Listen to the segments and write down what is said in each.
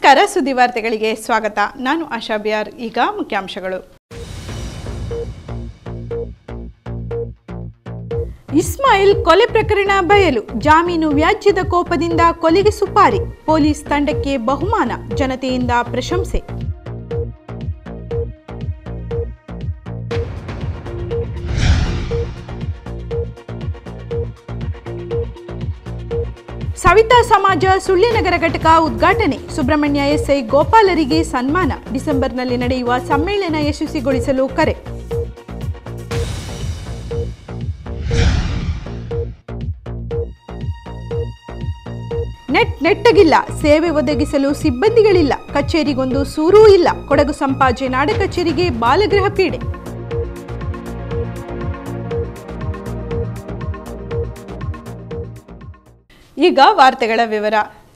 ನಮಸ್ಕಾರ, ಸುದ್ದಿವಾರ್ತೆಗಳಿಗೆ ಸ್ವಾಗತ. ನಾನು ಆಶಾ ಬಿಆರ್. ಈಗ ಮುಖ್ಯಾಂಶಗಳು. ಇಸ್ಮಾಯಿಲ್ ಕೊಲೆ ಪ್ರಕರಣ ಬಯಲು, ಜಾಮೀನು ವ್ಯಾಜ್ಯದ ಕೋಪದಿಂದ ಕೊಲೆಗೆ ಸುಪಾರಿ, ಪೊಲೀಸ್ ತಂಡಕ್ಕೆ ಬಹುಮಾನ, ಜನತೆಯಿಂದ ಪ್ರಶಂಸೆ. ಸವಿತಾ ಸಮಾಜ ಸುಳ್ಯನಗರ ಘಟಕ ಉದ್ಘಾಟನೆ, ಸುಬ್ರಹ್ಮಣ್ಯ ಎಸ್ಐ ಗೋಪಾಲರಿಗೆ ಸನ್ಮಾನ, ಡಿಸೆಂಬರ್ನಲ್ಲಿ ನಡೆಯುವ ಸಮ್ಮೇಳನ ಯಶಸ್ವಿಗೊಳಿಸಲು ಕರೆ. ನೆಟ್ಟಗಿಲ್ಲ, ಸೇವೆ ಒದಗಿಸಲು ಸಿಬ್ಬಂದಿಗಳಿಲ್ಲ, ಕಚೇರಿಗೊಂದು ಸೂರೂ ಇಲ್ಲ, ಕೊಡಗು ಸಂಪಾಜೆ ನಾಡ ಕಚೇರಿಗೆ ಬಾಲಗೃಹ ಪೀಡೆ. ಈಗ ವಾರ್ತೆಗಳ ವಿವರ.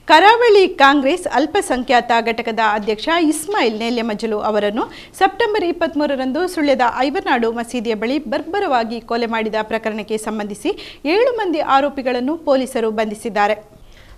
ಕರಾವಳಿ ಕಾಂಗ್ರೆಸ್ ಅಲ್ಪಸಂಖ್ಯಾತ ಘಟಕದ ಅಧ್ಯಕ್ಷ ಇಸ್ಮಾಯಿಲ್ ನೇಲ್ಯಮಜಲು ಅವರನ್ನು ಸೆಪ್ಟೆಂಬರ್ 23ರಂದು ಸುಳ್ಯದ ಐವರ್ನಾಡು ಮಸೀದಿಯ ಬಳಿ ಬರ್ಬರವಾಗಿ ಕೊಲೆ ಮಾಡಿದ ಪ್ರಕರಣಕ್ಕೆ ಸಂಬಂಧಿಸಿ 7 ಮಂದಿ ಆರೋಪಿಗಳನ್ನು ಪೊಲೀಸರು ಬಂಧಿಸಿದ್ದಾರೆ.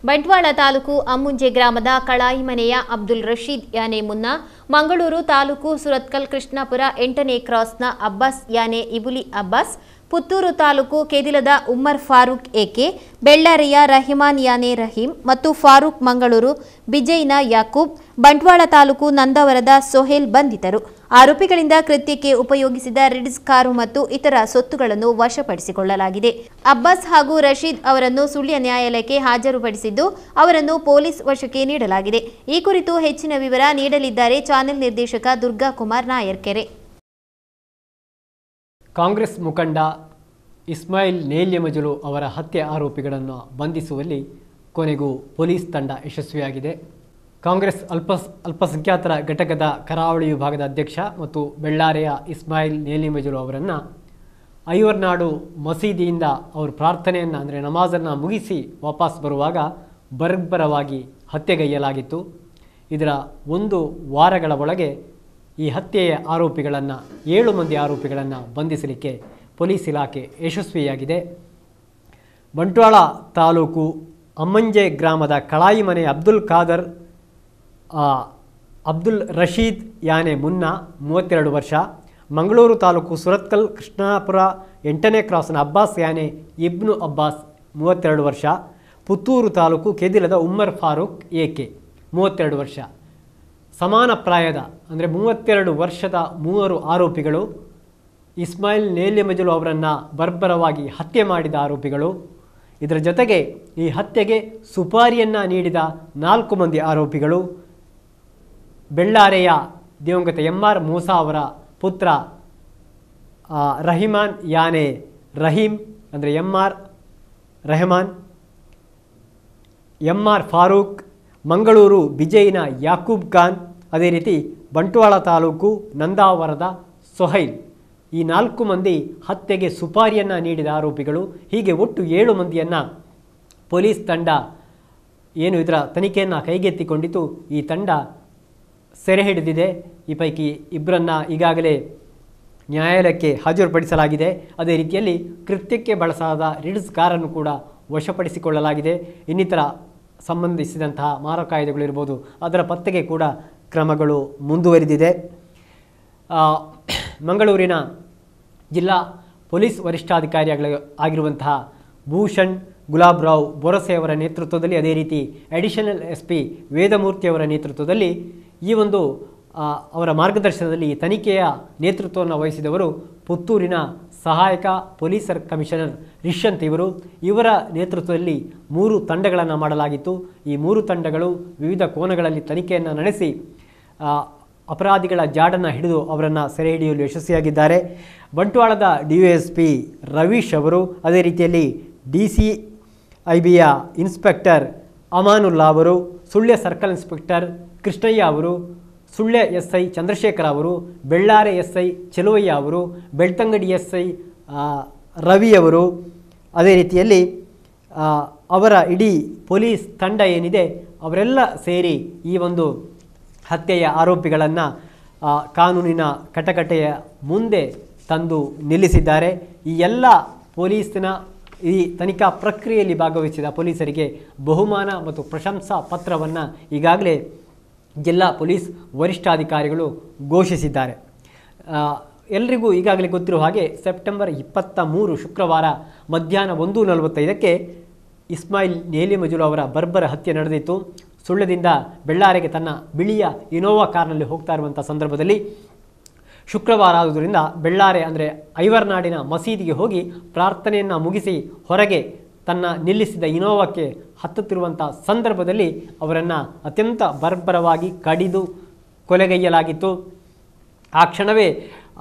ಬಂಟ್ವಾಳ ತಾಲೂಕು ಅಮ್ಮುಂಜೆ ಗ್ರಾಮದ ಕಳಾಯಿಮನೆಯ ಅಬ್ದುಲ್ ರಶೀದ್ ಯಾನೆ ಮುನ್ನಾ, ಮಂಗಳೂರು ತಾಲೂಕು ಸುರತ್ಕಲ್ ಕೃಷ್ಣಾಪುರ 8ನೇ ಕ್ರಾಸ್ನ ಅಬ್ಬಾಸ್ ಯಾನೆ ಇಬುಲಿ ಅಬ್ಬಾಸ್, ಪುತ್ತೂರು ತಾಲೂಕು ಕೆದಿಲದ ಉಮ್ಮರ್ ಫಾರೂಕ್ ಎಕೆ, ಬೆಳ್ಳಾರಿಯ ರಹಿಮಾನ್ ಯಾನೆ ರಹೀಂ ಮತ್ತು ಫಾರೂಕ್ ಮಂಗಳೂರು ಬಿಜೈನ ಯಾಕೂಬ್, ಬಂಟ್ವಾಳ ತಾಲೂಕು ನಂದವರದ ಸೊಹೇಲ್ ಬಂಧಿತರು. ಆರೋಪಿಗಳಿಂದ ಕೃತ್ಯಕ್ಕೆ ಉಪಯೋಗಿಸಿದ ರಿಡ್ಸ್ ಕಾರು ಮತ್ತು ಇತರ ಸೊತ್ತುಗಳನ್ನು ವಶಪಡಿಸಿಕೊಳ್ಳಲಾಗಿದೆ. ಅಬ್ಬಾಸ್ ಹಾಗೂ ರಶೀದ್ ಅವರನ್ನು ಸುಳ್ಯ ನ್ಯಾಯಾಲಯಕ್ಕೆ ಹಾಜರುಪಡಿಸಿದ್ದು ಅವರನ್ನು ಪೊಲೀಸ್ ವಶಕ್ಕೆ ನೀಡಲಾಗಿದೆ. ಈ ಕುರಿತು ಹೆಚ್ಚಿನ ವಿವರ ನೀಡಲಿದ್ದಾರೆ ಚಾನೆಲ್ ನಿರ್ದೇಶಕ ದುರ್ಗಾ ಕುಮಾರ್ ನಾಯರ್ಕೆರೆ. ಕಾಂಗ್ರೆಸ್ ಮುಖಂಡ ಇಸ್ಮಾಯಿಲ್ ನೇಲ್ಯಮಜಲು ಅವರ ಹತ್ಯೆ ಆರೋಪಿಗಳನ್ನು ಬಂಧಿಸುವಲ್ಲಿ ಕೊನೆಗೂ ಪೊಲೀಸ್ ತಂಡ ಯಶಸ್ವಿಯಾಗಿದೆ. ಕಾಂಗ್ರೆಸ್ ಅಲ್ಪಸಂಖ್ಯಾತರ ಘಟಕದ ಕರಾವಳಿ ವಿಭಾಗದ ಅಧ್ಯಕ್ಷ ಮತ್ತು ಬೆಳ್ಳಾರೆಯ ಇಸ್ಮಾಯಿಲ್ ನೇಲ್ಯಮಜಲು ಅವರನ್ನು ಐವರ್ನಾಡು ಮಸೀದಿಯಿಂದ ಅವರು ಪ್ರಾರ್ಥನೆಯನ್ನು ಅಂದರೆ ನಮಾಜನ್ನು ಮುಗಿಸಿ ವಾಪಸ್ ಬರುವಾಗ ಬರ್ಬರವಾಗಿ ಹತ್ಯೆಗೈಯಲಾಗಿತ್ತು. ಇದರ 1 ವಾರಗಳ ಒಳಗೆ ಈ ಹತ್ಯೆಯ ಆರೋಪಿಗಳನ್ನು 7 ಮಂದಿ ಆರೋಪಿಗಳನ್ನು ಬಂಧಿಸಲಿಕ್ಕೆ ಪೊಲೀಸ್ ಇಲಾಖೆ ಯಶಸ್ವಿಯಾಗಿದೆ. ಬಂಟ್ವಾಳ ತಾಲೂಕು ಅಮ್ಮಂಜೆ ಗ್ರಾಮದ ಕಳಾಯಿಮನೆ ಅಬ್ದುಲ್ ರಶೀದ್ ಯಾನೆ ಮುನ್ನಾ 32 ವರ್ಷ, ಮಂಗಳೂರು ತಾಲೂಕು ಸುರತ್ಕಲ್ ಕೃಷ್ಣಾಪುರ 8ನೇ ಕ್ರಾಸ್ನ ಅಬ್ಬಾಸ್ ಯಾನೆ ಇಬ್ನು ಅಬ್ಬಾಸ್ 32 ವರ್ಷ, ಪುತ್ತೂರು ತಾಲೂಕು ಕೆದಿಲದ ಉಮ್ಮರ್ ಫಾರೂಕ್ ಎಕೆ 32 ವರ್ಷ. ಸಮಾನ ಪ್ರಾಯದ ಅಂದರೆ 32 ವರ್ಷದ 3 ಆರೋಪಿಗಳು ಇಸ್ಮಾಯಿಲ್ ನೇಲ್ಯಮಜಲು ಅವರನ್ನು ಬರ್ಬರವಾಗಿ ಹತ್ಯೆ ಮಾಡಿದ ಆರೋಪಿಗಳು. ಇದರ ಜೊತೆಗೆ ಈ ಹತ್ಯೆಗೆ ಸುಪಾರಿಯನ್ನು ನೀಡಿದ 4 ಮಂದಿ ಆರೋಪಿಗಳು ಬೆಳ್ಳಾರೆಯ ದಿವಂಗತ MR ಮೂಸಾ ಅವರ ಪುತ್ರ ರಹಿಮಾನ್ ಯಾನೆ ರಹೀಂ ಅಂದರೆ MR ರೆಹಮಾನ್, MR ಫಾರೂಕ್, ಮಂಗಳೂರು ಬಿಜೈನ ಯಾಕೂಬ್ ಖಾನ್, ಅದೇ ರೀತಿ ಬಂಟ್ವಾಳ ತಾಲೂಕು ನಂದಾವರದ ಸೊಹೈಲ್. ಈ 4 ಮಂದಿ ಹತ್ಯೆಗೆ ಸುಪಾರಿಯನ್ನು ನೀಡಿದ ಆರೋಪಿಗಳು. ಹೀಗೆ ಒಟ್ಟು 7 ಮಂದಿಯನ್ನು ಪೊಲೀಸ್ ತಂಡ ಏನು ಇದರ ತನಿಖೆಯನ್ನು ಕೈಗೆತ್ತಿಕೊಂಡಿತು. ಈ ತಂಡ ಸೆರೆ ಹಿಡಿದಿದೆ. ಈ ಪೈಕಿ 2ರನ್ನು ಈಗಾಗಲೇ ನ್ಯಾಯಾಲಯಕ್ಕೆ ಹಾಜರುಪಡಿಸಲಾಗಿದೆ. ಅದೇ ರೀತಿಯಲ್ಲಿ ಕೃತ್ಯಕ್ಕೆ ಬಳಸಲಾದ ರಿಡ್ಸ್ ಕಾರನ್ನು ಕೂಡ ವಶಪಡಿಸಿಕೊಳ್ಳಲಾಗಿದೆ. ಇನ್ನಿತರ ಸಂಬಂಧಿಸಿದಂತಹ ಮಾರಕಾಯುಧಗಳಿರ್ಬೋದು ಅದರ ಪತ್ತೆಗೆ ಕೂಡ ಕ್ರಮಗಳು ಮುಂದುವರಿದಿದೆ. ಮಂಗಳೂರಿನ ಜಿಲ್ಲಾ ಪೊಲೀಸ್ ವರಿಷ್ಠಾಧಿಕಾರಿಯಾಗಿರುವಂತಹ ಭೂಷಣ್ ಗುಲಾಬ್ರಾವ್ ಬೊರಸೆ ಅವರ ನೇತೃತ್ವದಲ್ಲಿ, ಅದೇ ರೀತಿ ಅಡಿಷನಲ್ SP ವೇದಮೂರ್ತಿಯವರ ನೇತೃತ್ವದಲ್ಲಿ ಈ ಒಂದು ಅವರ ಮಾರ್ಗದರ್ಶನದಲ್ಲಿ ಈ ತನಿಖೆಯ ನೇತೃತ್ವವನ್ನು ವಹಿಸಿದವರು ಪುತ್ತೂರಿನ ಸಹಾಯಕ ಪೊಲೀಸ್ ಕಮಿಷನರ್ ರಿಷಂತ್ ಇವರ ನೇತೃತ್ವದಲ್ಲಿ 3 ತಂಡಗಳನ್ನು ಮಾಡಲಾಗಿತ್ತು. ಈ 3 ತಂಡಗಳು ವಿವಿಧ ಕೋನಗಳಲ್ಲಿ ತನಿಖೆಯನ್ನು ನಡೆಸಿ ಅಪರಾಧಿಗಳ ಜಾಡನ್ನು ಹಿಡಿದು ಅವರನ್ನು ಸೆರೆ ಹಿಡಿಯಲು ಯಶಸ್ವಿಯಾಗಿದ್ದಾರೆ. ಬಂಟ್ವಾಳದ DSP ರವೀಶ್ ಅವರು, ಅದೇ ರೀತಿಯಲ್ಲಿ DCIBಯ ಇನ್ಸ್ಪೆಕ್ಟರ್ ಅಮಾನುಲ್ಲಾ ಅವರು, ಸುಳ್ಯ ಸರ್ಕಲ್ ಇನ್ಸ್ಪೆಕ್ಟರ್ ಕೃಷ್ಣಯ್ಯ ಅವರು, ಸುಳ್ಯ SI ಚಂದ್ರಶೇಖರ ಅವರು, ಬೆಳ್ಳಾರೆ SI ಚೆಲುವಯ್ಯ ಅವರು, ಬೆಳ್ತಂಗಡಿ SI ರವಿಯವರು, ಅದೇ ರೀತಿಯಲ್ಲಿ ಅವರ ಇಡೀ ಪೊಲೀಸ್ ತಂಡ ಏನಿದೆ ಅವರೆಲ್ಲ ಸೇರಿ ಈ ಒಂದು ಹತ್ಯೆಯ ಆರೋಪಿಗಳನ್ನು ಕಾನೂನಿನ ಕಟಕಟೆಯ ಮುಂದೆ ತಂದು ನಿಲ್ಲಿಸಿದ್ದಾರೆ. ಈ ಎಲ್ಲ ಪೊಲೀಸಿನ ಈ ತನಿಖಾ ಪ್ರಕ್ರಿಯೆಯಲ್ಲಿ ಭಾಗವಹಿಸಿದ ಪೊಲೀಸರಿಗೆ ಬಹುಮಾನ ಮತ್ತು ಪ್ರಶಂಸಾ ಪತ್ರವನ್ನು ಈಗಾಗಲೇ ಜಿಲ್ಲಾ ಪೊಲೀಸ್ ವರಿಷ್ಠಾಧಿಕಾರಿಗಳು ಘೋಷಿಸಿದ್ದಾರೆ. ಎಲ್ರಿಗೂ ಈಗಾಗಲೇ ಗೊತ್ತಿರುವ ಹಾಗೆ ಸೆಪ್ಟೆಂಬರ್ 23 ಶುಕ್ರವಾರ ಮಧ್ಯಾಹ್ನ 1:45ಕ್ಕೆ ಇಸ್ಮಾಯಿಲ್ ನೇಲಿಮಜಲು ಅವರ ಬರ್ಬರ ಹತ್ಯೆ ನಡೆದಿತ್ತು. ಸುಳ್ಯದಿಂದ ಬೆಳ್ಳಾರಿಗೆ ತನ್ನ ಬಿಳಿಯ ಇನೋವಾ ಕಾರ್ನಲ್ಲಿ ಹೋಗ್ತಾ ಇರುವಂಥ ಸಂದರ್ಭದಲ್ಲಿ ಶುಕ್ರವಾರ ಆದುದರಿಂದ ಬೆಳ್ಳಾರೆ ಅಂದರೆ ಐವರ್ನಾಡಿನ ಮಸೀದಿಗೆ ಹೋಗಿ ಪ್ರಾರ್ಥನೆಯನ್ನು ಮುಗಿಸಿ ಹೊರಗೆ ತನ್ನ ನಿಲ್ಲಿಸಿದ ಇನೋವಾಕ್ಕೆ ಹತ್ತುತ್ತಿರುವಂಥ ಸಂದರ್ಭದಲ್ಲಿ ಅವರನ್ನು ಅತ್ಯಂತ ಬರ್ಬರವಾಗಿ ಕಡಿದು ಕೊಲೆಗೈಯಲಾಗಿತ್ತು. ಆ ಕ್ಷಣವೇ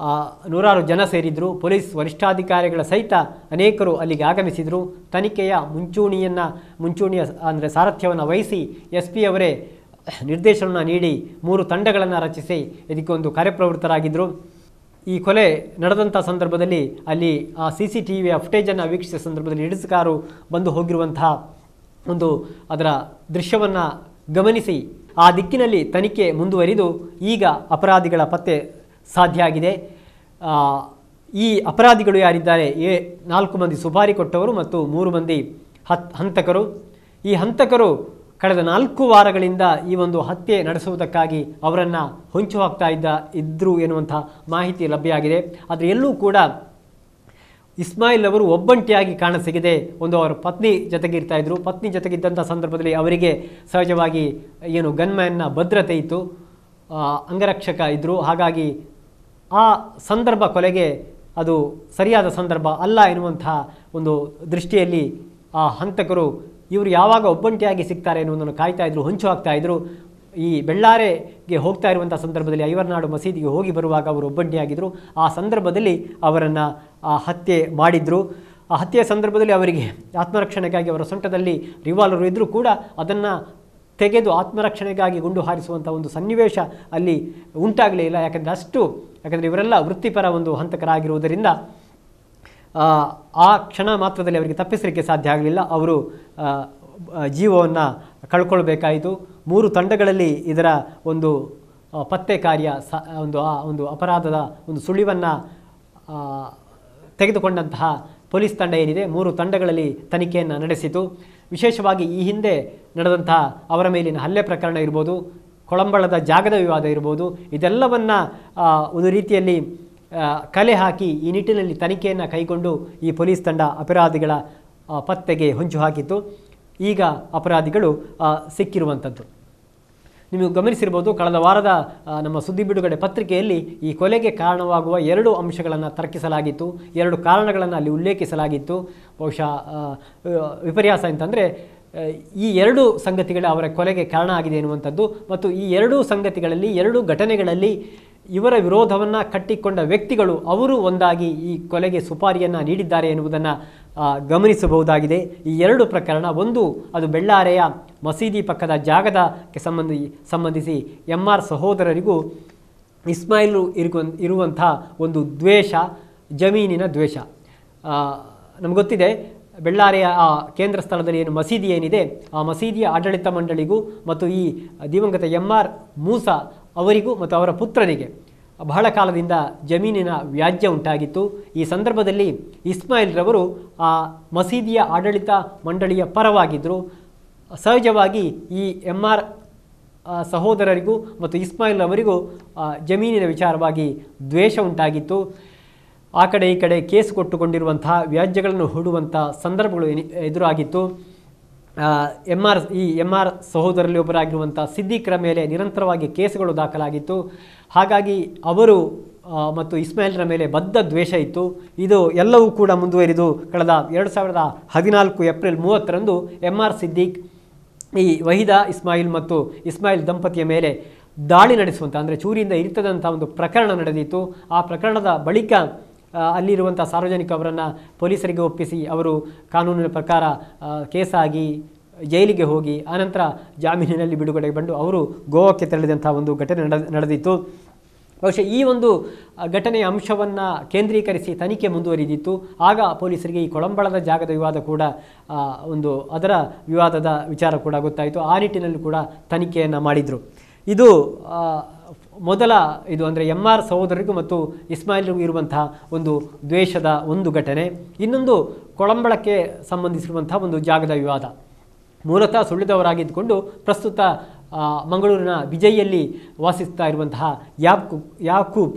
ನೂರಾರು ಜನ ಸೇರಿದ್ರು. ಪೊಲೀಸ್ ವರಿಷ್ಠಾಧಿಕಾರಿಗಳ ಸಹಿತ ಅನೇಕರು ಅಲ್ಲಿಗೆ ಆಗಮಿಸಿದರು. ತನಿಖೆಯ ಮುಂಚೂಣಿಯ ಅಂದರೆ ಸಾರಥ್ಯವನ್ನು ವಹಿಸಿ SP ಅವರೇ ನಿರ್ದೇಶನ ನೀಡಿ 3 ತಂಡಗಳನ್ನು ರಚಿಸಿ ಇದಕ್ಕೊಂದು ಕಾರ್ಯಪ್ರವೃತ್ತರಾಗಿದ್ದರು. ಈ ಕೊಲೆ ನಡೆದಂಥ ಸಂದರ್ಭದಲ್ಲಿ ಅಲ್ಲಿ ಆ CCTVಯ ಫುಟೇಜನ್ನು ವೀಕ್ಷಿಸಿದ ಸಂದರ್ಭದಲ್ಲಿ ಹಿಡಿಸುಕಾರು ಬಂದು ಹೋಗಿರುವಂತಹ ಒಂದು ಅದರ ದೃಶ್ಯವನ್ನು ಗಮನಿಸಿ ಆ ದಿಕ್ಕಿನಲ್ಲಿ ತನಿಖೆ ಮುಂದುವರಿದು ಈಗ ಅಪರಾಧಿಗಳ ಪತ್ತೆ ಸಾಧ್ಯ ಆಗಿದೆ. ಈ ಅಪರಾಧಿಗಳು ಯಾರಿದ್ದಾರೆ 4 ಮಂದಿ ಸುಪಾರಿ ಕೊಟ್ಟವರು ಮತ್ತು 3 ಮಂದಿ ಹಂತಕರು. ಈ ಹಂತಕರು ಕಳೆದ 4 ವಾರಗಳಿಂದ ಈ ಒಂದು ಹತ್ಯೆ ನಡೆಸುವುದಕ್ಕಾಗಿ ಅವರನ್ನು ಹೊಂಚು ಹಾಕ್ತಾ ಇದ್ದರು ಎನ್ನುವಂಥ ಮಾಹಿತಿ ಲಭ್ಯ ಆಗಿದೆ. ಆದರೆ ಎಲ್ಲೂ ಕೂಡ ಇಸ್ಮಾಯಿಲ್ ಅವರು ಒಬ್ಬಂಟಿಯಾಗಿ ಕಾಣಸಿಗದೆ ಅವರ ಪತ್ನಿ ಜೊತೆಗಿರ್ತಾ ಇದ್ದರು. ಪತ್ನಿ ಜೊತೆಗಿದ್ದಂಥ ಸಂದರ್ಭದಲ್ಲಿ ಅವರಿಗೆ ಸಹಜವಾಗಿ ಗನ್ಮ್ಯಾನ್ನ ಭದ್ರತೆ ಇತ್ತು, ಅಂಗರಕ್ಷಕ ಇದ್ದರು. ಹಾಗಾಗಿ ಆ ಸಂದರ್ಭ ಕೊಲೆಗೆ ಅದು ಸರಿಯಾದ ಸಂದರ್ಭ ಅಲ್ಲ ಎನ್ನುವಂಥ ಒಂದು ದೃಷ್ಟಿಯಲ್ಲಿ ಆ ಹಂತಕರು ಇವರು ಯಾವಾಗ ಒಬ್ಬಂಟಿಯಾಗಿ ಸಿಗ್ತಾರೆ ಎನ್ನುವುದನ್ನು ಕಾಯ್ತಾ ಇದ್ರು, ಹೊಂಚು ಹಾಕ್ತಾ ಇದ್ರು. ಈ ಬೆಳ್ಳಾರೆಗೆ ಹೋಗ್ತಾ ಇರುವಂಥ ಸಂದರ್ಭದಲ್ಲಿ ಐವರ್ನಾಡು ಮಸೀದಿಗೆ ಹೋಗಿ ಬರುವಾಗ ಅವರು ಒಬ್ಬಂಟಿಯಾಗಿದ್ದರು. ಆ ಸಂದರ್ಭದಲ್ಲಿ ಅವರನ್ನು ಹತ್ಯೆ ಮಾಡಿದರು. ಆ ಹತ್ಯೆಯ ಸಂದರ್ಭದಲ್ಲಿ ಅವರಿಗೆ ಆತ್ಮರಕ್ಷಣೆಗಾಗಿ ಅವರ ಸೊಂಟದಲ್ಲಿ ರಿವಾಲ್ವರ್ ಇದ್ದರೂ ಕೂಡ ಅದನ್ನು ತೆಗೆದು ಆತ್ಮರಕ್ಷಣೆಗಾಗಿ ಗುಂಡು ಹಾರಿಸುವಂಥ ಒಂದು ಸನ್ನಿವೇಶ ಅಲ್ಲಿ ಉಂಟಾಗಲೇ ಇಲ್ಲ. ಯಾಕಂದರೆ ಇವರೆಲ್ಲ ವೃತ್ತಿಪರ ಒಂದು ಹಂತಕರಾಗಿರುವುದರಿಂದ ಆ ಕ್ಷಣ ಮಾತ್ರದಲ್ಲಿ ಅವರಿಗೆ ತಪ್ಪಿಸಲಿಕ್ಕೆ ಸಾಧ್ಯ ಆಗಲಿಲ್ಲ. ಅವರು ಜೀವವನ್ನು ಕಳ್ಕೊಳ್ಬೇಕಾಯಿತು. 3 ತಂಡಗಳಲ್ಲಿ ಇದರ ಒಂದು ಪತ್ತೆ ಕಾರ್ಯ ಒಂದು ಅಪರಾಧದ ಒಂದು ಸುಳಿವನ್ನು ತೆಗೆದುಕೊಂಡಂತಹ ಪೊಲೀಸ್ ತಂಡ ಏನಿದೆ 3 ತಂಡಗಳಲ್ಲಿ ತನಿಖೆಯನ್ನು ನಡೆಸಿತು. ವಿಶೇಷವಾಗಿ ಈ ಹಿಂದೆ ನಡೆದಂತಹ ಅವರ ಮೇಲಿನ ಹಲ್ಲೆ ಪ್ರಕರಣ ಇರ್ಬೋದು, ಕೊಳಂಬಳದ ಜಾಗದ ವಿವಾದ ಇರ್ಬೋದು, ಇದೆಲ್ಲವನ್ನು ಒಂದು ರೀತಿಯಲ್ಲಿ ಕಲೆ ಹಾಕಿ ಈ ನಿಟ್ಟಿನಲ್ಲಿ ತನಿಖೆಯನ್ನು ಕೈಗೊಂಡು ಈ ಪೊಲೀಸ್ ತಂಡ ಅಪರಾಧಿಗಳ ಪತ್ತೆಗೆ ಹೊಂಚು ಹಾಕಿತ್ತು. ಈಗ ಅಪರಾಧಿಗಳು ಸಿಕ್ಕಿರುವಂಥದ್ದು ನೀವು ಗಮನಿಸಿರ್ಬೋದು. ಕಳೆದ ವಾರದ ನಮ್ಮ ಸುದ್ದಿ ಬಿಡುಗಡೆ ಪತ್ರಿಕೆಯಲ್ಲಿ ಈ ಕೊಲೆಗೆ ಕಾರಣವಾಗುವ 2 ಅಂಶಗಳನ್ನು ತರ್ಕಿಸಲಾಗಿತ್ತು, 2 ಕಾರಣಗಳನ್ನು ಅಲ್ಲಿ ಉಲ್ಲೇಖಿಸಲಾಗಿತ್ತು. ಬಹುಶಃ ವಿಪರ್ಯಾಸ ಅಂತಂದರೆ ಈ 2 ಸಂಗತಿಗಳು ಅವರ ಕೊಲೆಗೆ ಕಾರಣ ಆಗಿದೆ ಎನ್ನುವಂಥದ್ದು. ಮತ್ತು ಈ 2 ಸಂಗತಿಗಳಲ್ಲಿ 2 ಘಟನೆಗಳಲ್ಲಿ ಇವರ ವಿರೋಧವನ್ನು ಕಟ್ಟಿಕೊಂಡ ವ್ಯಕ್ತಿಗಳು ಅವರು ಒಂದಾಗಿ ಈ ಕೊಲೆಗೆ ಸುಪಾರಿಯನ್ನು ನೀಡಿದ್ದಾರೆ ಎನ್ನುವುದನ್ನು ಗಮನಿಸಬಹುದಾಗಿದೆ. ಈ 2 ಪ್ರಕರಣ, ಒಂದು ಅದು ಬೆಳ್ಳಾರೆಯ ಮಸೀದಿ ಪಕ್ಕದ ಜಾಗದಕ್ಕೆ ಸಂಬಂಧಿಸಿ MR ಸಹೋದರರಿಗೂ ಇಸ್ಮಾಯಿಲ್ ಇರುವಂಥ ಒಂದು ದ್ವೇಷ, ಜಮೀನಿನ ದ್ವೇಷ. ನಮ್ಗೆ ಗೊತ್ತಿದೆ ಬೆಳ್ಳಾರೆಯ ಆ ಕೇಂದ್ರ ಸ್ಥಳದಲ್ಲಿ ಏನು ಮಸೀದಿ ಏನಿದೆ ಆ ಮಸೀದಿಯ ಆಡಳಿತ ಮಂಡಳಿಗೂ ಮತ್ತು ಈ ದಿವಂಗತ MR ಮೂಸಾ ಅವರಿಗೂ ಮತ್ತು ಅವರ ಪುತ್ರರಿಗೆ ಬಹಳ ಕಾಲದಿಂದ ಜಮೀನಿನ ವ್ಯಾಜ್ಯ ಉಂಟಾಗಿತ್ತು. ಈ ಸಂದರ್ಭದಲ್ಲಿ ಇಸ್ಮಾಯಿಲ್ ರವರು ಆ ಮಸೀದಿಯ ಆಡಳಿತ ಮಂಡಳಿಯ ಪರವಾಗಿದ್ದರು. ಸಹಜವಾಗಿ ಈ MR ಸಹೋದರರಿಗೂ ಮತ್ತು ಇಸ್ಮಾಯಿಲ್ ಅವರಿಗೂ ಜಮೀನಿನ ವಿಚಾರವಾಗಿ ದ್ವೇಷ ಉಂಟಾಗಿತ್ತು. ಆ ಕಡೆ ಈ ಕಡೆ ಕೇಸ್ ಕೊಟ್ಟುಕೊಂಡಿರುವಂತಹ ವ್ಯಾಜ್ಯಗಳನ್ನು ಹೂಡುವಂಥ ಸಂದರ್ಭಗಳು ಎದುರಾಗಿತ್ತು. MR ಸಹೋದರಲ್ಲಿ ಒಬ್ಬರಾಗಿರುವಂಥ ಸಿದ್ದಿಕ್ರ ಮೇಲೆ ನಿರಂತರವಾಗಿ ಕೇಸುಗಳು ದಾಖಲಾಗಿತ್ತು. ಹಾಗಾಗಿ ಅವರು ಮತ್ತು ಇಸ್ಮಾಯಿಲ್ರ ಮೇಲೆ ಬದ್ಧ ದ್ವೇಷ ಇತ್ತು. ಇದು ಎಲ್ಲವೂ ಕೂಡ ಮುಂದುವರಿದು ಕಳೆದ 2014 ಏಪ್ರಿಲ್ 30ರಂದು MR ಸಿದ್ದಿಕ್ ಈ ವಹೀದಾ ಇಸ್ಮಾಯಿಲ್ ಮತ್ತು ಇಸ್ಮಾಯಿಲ್ ದಂಪತಿಯ ಮೇಲೆ ದಾಳಿ ನಡೆಸುವಂಥ ಅಂದರೆ ಚೂರಿಯಿಂದ ಇರ್ತದಂಥ ಒಂದು ಪ್ರಕರಣ ನಡೆದಿತ್ತು. ಆ ಪ್ರಕರಣದ ಬಳಿಕ ಅಲ್ಲಿರುವಂಥ ಸಾರ್ವಜನಿಕ ಅವರನ್ನು ಪೊಲೀಸರಿಗೆ ಒಪ್ಪಿಸಿ ಅವರು ಕಾನೂನಿನ ಪ್ರಕಾರ ಕೇಸಾಗಿ ಜೈಲಿಗೆ ಹೋಗಿ ಆನಂತರ ಜಾಮೀನಿನಲ್ಲಿ ಬಿಡುಗಡೆಗೆ ಬಂದು ಅವರು ಗೋವಾಕ್ಕೆ ತೆರಳಿದಂಥ ಒಂದು ಘಟನೆ ನಡೆದಿತ್ತು. ಬಹುಶಃ ಈ ಒಂದು ಘಟನೆಯ ಅಂಶವನ್ನು ಕೇಂದ್ರೀಕರಿಸಿ ತನಿಖೆ ಮುಂದುವರಿದಿತ್ತು. ಆಗ ಪೊಲೀಸರಿಗೆ ಈ ಕೊಳಂಬಳದ ಜಾಗದ ವಿವಾದ ಕೂಡ ಅದರ ವಿವಾದದ ವಿಚಾರ ಕೂಡ ಗೊತ್ತಾಯಿತು. ಆ ನಿಟ್ಟಿನಲ್ಲಿ ಕೂಡ ತನಿಖೆಯನ್ನು ಮಾಡಿದರು. ಇದು ಇದು ಅಂದರೆ MR ಸಹೋದರಿಗೂ ಮತ್ತು ಇಸ್ಮಾಯಿಲ್ರಿಗೂ ಇರುವಂತಹ ಒಂದು ದ್ವೇಷದ ಒಂದು ಘಟನೆ. ಇನ್ನೊಂದು ಕೊಳಂಬಳಕ್ಕೆ ಸಂಬಂಧಿಸಿರುವಂತಹ ಒಂದು ಜಾಗದ ವಿವಾದ. ಮೂಲತಃ ಸುಳ್ಳಿದವರಾಗಿದ್ದುಕೊಂಡು ಪ್ರಸ್ತುತ ಮಂಗಳೂರಿನ ವಿಜಯಿಯಲ್ಲಿ ವಾಸಿಸ್ತಾ ಇರುವಂತಹ ಯಾಕೂಬ್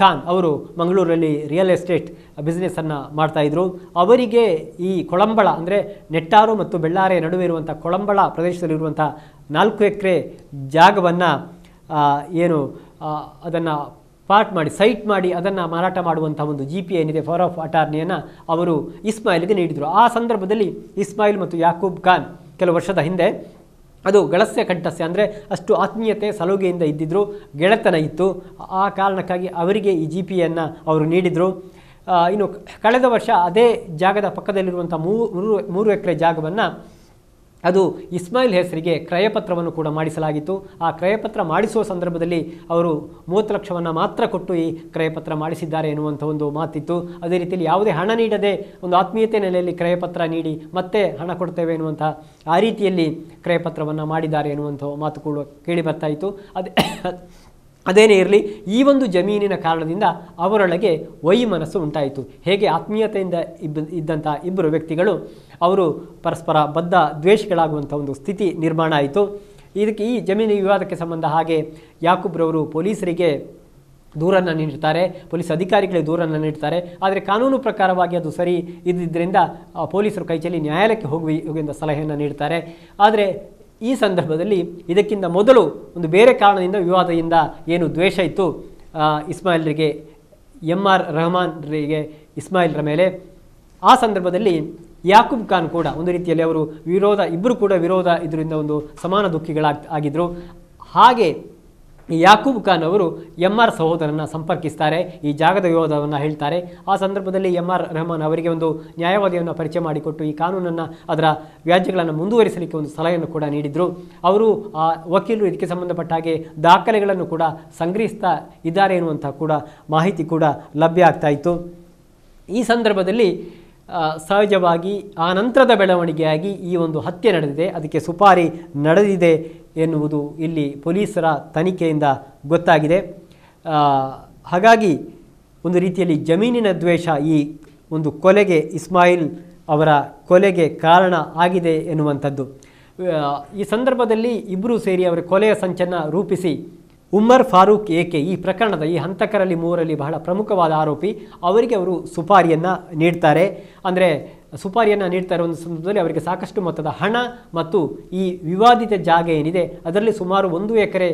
ಖಾನ್ ಅವರು ಮಂಗಳೂರಲ್ಲಿ ರಿಯಲ್ ಎಸ್ಟೇಟ್ ಬಿಸ್ನೆಸ್ಸನ್ನು ಮಾಡ್ತಾಯಿದ್ರು. ಅವರಿಗೆ ಈ ಕೊಳಂಬಳ ಅಂದರೆ ನೆಟ್ಟಾರು ಮತ್ತು ಬೆಳ್ಳಾರೆ ನಡುವೆ ಇರುವಂಥ ಕೊಳಂಬಳ ಪ್ರದೇಶದಲ್ಲಿರುವಂಥ 4 ಎಕರೆ ಜಾಗವನ್ನು ಅದನ್ನು ಸೈಟ್ ಮಾಡಿ ಅದನ್ನು ಮಾರಾಟ ಮಾಡುವಂಥ ಒಂದು GP ಏನಿದೆ ಪವರ್ ಆಫ್ ಅಟಾರ್ನಿಯನ್ನು ಅವರು ಇಸ್ಮಾಯಿಲ್ಗೆ ನೀಡಿದರು. ಆ ಸಂದರ್ಭದಲ್ಲಿ ಇಸ್ಮಾಯಿಲ್ ಮತ್ತು ಯಾಕೂಬ್ ಖಾನ್ ಕೆಲವು ವರ್ಷದ ಹಿಂದೆ ಅದು ಗಳಸ್ಯ ಕಂಠಸ್ಯ ಅಂದರೆ ಅಷ್ಟು ಆತ್ಮೀಯತೆ ಸಲುಗೆಯಿಂದ ಇದ್ದಿದ್ದರು, ಗೆಳೆತನ ಇತ್ತು. ಆ ಕಾರಣಕ್ಕಾಗಿ ಅವರಿಗೆ ಈ GPಯನ್ನು ಅವರು ನೀಡಿದರು. ಇನ್ನು ಕಳೆದ ವರ್ಷ ಅದೇ ಜಾಗದ ಪಕ್ಕದಲ್ಲಿರುವಂಥ 3 ಎಕರೆ ಜಾಗವನ್ನು ಅದು ಇಸ್ಮಾಯಿಲ್ ಹೆಸರಿಗೆ ಕ್ರಯಪತ್ರವನ್ನು ಕೂಡ ಮಾಡಿಸಲಾಗಿತ್ತು. ಆ ಕ್ರಯಪತ್ರ ಮಾಡಿಸುವ ಸಂದರ್ಭದಲ್ಲಿ ಅವರು 30 ಲಕ್ಷವನ್ನು ಮಾತ್ರ ಕೊಟ್ಟು ಈ ಕ್ರಯಪತ್ರ ಮಾಡಿಸಿದ್ದಾರೆ ಎನ್ನುವಂಥ ಒಂದು ಮಾತಿತ್ತು. ಅದೇ ರೀತಿಯಲ್ಲಿ ಯಾವುದೇ ಹಣ ನೀಡದೆ ಒಂದು ಆತ್ಮೀಯತೆ ನೆಲೆಯಲ್ಲಿ ಕ್ರಯಪತ್ರ ನೀಡಿ ಮತ್ತೆ ಹಣ ಕೊಡ್ತೇವೆ ಎನ್ನುವಂಥ ಆ ರೀತಿಯಲ್ಲಿ ಕ್ರಯಪತ್ರವನ್ನು ಮಾಡಿದ್ದಾರೆ ಎನ್ನುವಂಥ ಮಾತು ಕೂಡ ಕೇಳಿ ಬರ್ತಾಯಿತ್ತು. ಅದೇನೇ ಇರಲಿ, ಈ ಒಂದು ಜಮೀನಿನ ಕಾರಣದಿಂದ ಅವರೊಳಗೆ ವೈಮನಸ್ಸು ಉಂಟಾಯಿತು. ಹೇಗೆ ಆತ್ಮೀಯತೆಯಿಂದ ಇದ್ದಂಥ ಇಬ್ಬರು ವ್ಯಕ್ತಿಗಳು ಅವರು ಪರಸ್ಪರ ಬದ್ಧ ದ್ವೇಷಗಳಾಗುವಂಥ ಒಂದು ಸ್ಥಿತಿ ನಿರ್ಮಾಣ ಆಯಿತು. ಈ ಜಮೀನು ವಿವಾದಕ್ಕೆ ಸಂಬಂಧ ಹಾಗೆ ಯಾಕೂಬ್ರವರು ಪೊಲೀಸರಿಗೆ ದೂರನ್ನು ನೀಡುತ್ತಾರೆ, ಪೊಲೀಸ್ ಅಧಿಕಾರಿಗಳಿಗೆ ದೂರನ್ನು ನೀಡುತ್ತಾರೆ. ಆದರೆ ಕಾನೂನು ಪ್ರಕಾರವಾಗಿ ಅದು ಸರಿ ಇದ್ದಿದ್ದರಿಂದ ಪೊಲೀಸರು ಕೈಚೆಲ್ಲಿ ನ್ಯಾಯಾಲಯಕ್ಕೆ ಹೋಗುವ ಸಲಹೆಯನ್ನು ನೀಡುತ್ತಾರೆ. ಆದರೆ ಈ ಸಂದರ್ಭದಲ್ಲಿ ಇದಕ್ಕಿಂತ ಮೊದಲು ಒಂದು ಬೇರೆ ಕಾರಣದಿಂದ ವಿವಾದದಿಂದ ಏನು ದ್ವೇಷ ಇತ್ತು ಇಸ್ಮಾಯಿಲ್ರಿಗೆ, MR ರೆಹಮಾನ್ರಿಗೆ ಇಸ್ಮಾಯಿಲ್ರ ಮೇಲೆ, ಆ ಸಂದರ್ಭದಲ್ಲಿ ಯಾಕೂಬ್ ಖಾನ್ ಕೂಡ ಒಂದು ರೀತಿಯಲ್ಲಿ ಅವರು ಇಬ್ಬರು ಕೂಡ ವಿರೋಧ ಇದರಿಂದ ಒಂದು ಸಮಾನ ದುಃಖಿಗಳಾಗಿದ್ದರು. ಹಾಗೆ ಯಾಕೂಬ್ ಖಾನ್ ಅವರು MR ಸಹೋದರನ ಸಂಪರ್ಕಿಸ್ತಾರೆ, ಈ ಜಾಗದ ವಿವಾದವನ್ನು ಹೇಳ್ತಾರೆ. ಆ ಸಂದರ್ಭದಲ್ಲಿ MR ರೆಹಮಾನ್ ಅವರಿಗೆ ಒಂದು ನ್ಯಾಯವಾದಿಯನ್ನು ಪರಿಚಯ ಮಾಡಿಕೊಟ್ಟು ಈ ಕಾನೂನನ್ನು ಅದರ ವ್ಯಾಜ್ಯಗಳನ್ನು ಮುಂದುವರಿಸಲಿಕ್ಕೆ ಒಂದು ಸಲಹೆಯನ್ನು ಕೂಡ ನೀಡಿದರು. ಅವರು ಆ ವಕೀಲರು ಇದಕ್ಕೆ ಸಂಬಂಧಪಟ್ಟ ಹಾಗೆ ದಾಖಲೆಗಳನ್ನು ಕೂಡ ಸಂಗ್ರಹಿಸ್ತಾ ಇದ್ದಾರೆ ಎನ್ನುವಂಥ ಕೂಡ ಮಾಹಿತಿ ಕೂಡ ಲಭ್ಯ ಆಗ್ತಾ ಇತ್ತು. ಈ ಸಂದರ್ಭದಲ್ಲಿ ಸಹಜವಾಗಿ ಆ ನಂತರದ ಬೆಳವಣಿಗೆಯಾಗಿ ಈ ಒಂದು ಹತ್ಯೆ ನಡೆದಿದೆ, ಅದಕ್ಕೆ ಸುಪಾರಿ ನಡೆದಿದೆ ಎನ್ನುವುದು ಇಲ್ಲಿ ಪೊಲೀಸರ ತನಿಖೆಯಿಂದ ಗೊತ್ತಾಗಿದೆ. ಹಾಗಾಗಿ ಒಂದು ರೀತಿಯಲ್ಲಿ ಜಮೀನಿನ ದ್ವೇಷ ಈ ಒಂದು ಕೊಲೆಗೆ, ಇಸ್ಮಾಯಿಲ್ ಅವರ ಕೊಲೆಗೆ ಕಾರಣ ಆಗಿದೆ ಎನ್ನುವಂಥದ್ದು. ಈ ಸಂದರ್ಭದಲ್ಲಿ ಇಬ್ಬರೂ ಸೇರಿ ಅವರ ಕೊಲೆಯ ಸಂಚನ್ನು ರೂಪಿಸಿ ಉಮರ್ ಫಾರೂಕ್ ಏಕೆ ಈ ಪ್ರಕರಣದ ಈ ಹಂತಕರಲ್ಲಿ 3ರಲ್ಲಿ ಬಹಳ ಪ್ರಮುಖವಾದ ಆರೋಪಿ, ಅವರಿಗೆ ಅವರು ಸುಪಾರಿಯನ್ನು ನೀಡ್ತಾರೆ. ಅಂದರೆ ಸುಪಾರಿಯನ್ನು ನೀಡ್ತಾ ಇರೋ ಒಂದು ಸಂದರ್ಭದಲ್ಲಿ ಅವರಿಗೆ ಸಾಕಷ್ಟು ಮೊತ್ತದ ಹಣ ಮತ್ತು ಈ ವಿವಾದಿತ ಜಾಗ ಏನಿದೆ ಅದರಲ್ಲಿ ಸುಮಾರು 1 ಎಕರೆ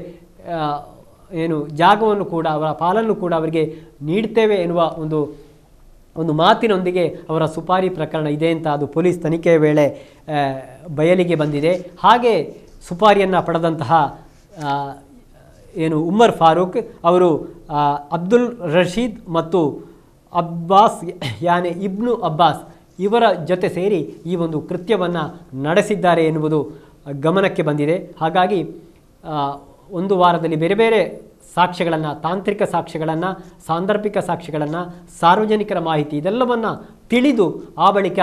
ಜಾಗವನ್ನು ಕೂಡ ಅವರ ಪಾಲನ್ನು ಕೂಡ ಅವರಿಗೆ ನೀಡ್ತೇವೆ ಎನ್ನುವ ಒಂದು ಮಾತಿನೊಂದಿಗೆ ಅವರ ಸುಪಾರಿ ಪ್ರಕರಣ ಇದೆ ಅಂತ ಅದು ಪೊಲೀಸ್ ತನಿಖೆಯ ವೇಳೆ ಬಯಲಿಗೆ ಬಂದಿದೆ. ಹಾಗೆ ಸುಪಾರಿಯನ್ನು ಪಡೆದಂತಹ ಉಮರ್ ಫಾರೂಕ್ ಅವರು ಅಬ್ದುಲ್ ರಶೀದ್ ಮತ್ತು ಅಬ್ಬಾಸ್ ಇಬ್ನು ಅಬ್ಬಾಸ್ ಇವರ ಜೊತೆ ಸೇರಿ ಈ ಒಂದು ಕೃತ್ಯವನ್ನು ನಡೆಸಿದ್ದಾರೆ ಎನ್ನುವುದು ಗಮನಕ್ಕೆ ಬಂದಿದೆ. ಹಾಗಾಗಿ ಒಂದು ವಾರದಲ್ಲಿ ಬೇರೆ ಬೇರೆ ಸಾಕ್ಷ್ಯಗಳನ್ನು, ತಾಂತ್ರಿಕ ಸಾಕ್ಷ್ಯಗಳನ್ನು, ಸಾಂದರ್ಭಿಕ ಸಾಕ್ಷ್ಯಗಳನ್ನು, ಸಾರ್ವಜನಿಕರ ಮಾಹಿತಿ ಇದೆಲ್ಲವನ್ನು ತಿಳಿದು ಆ ಬಳಿಕ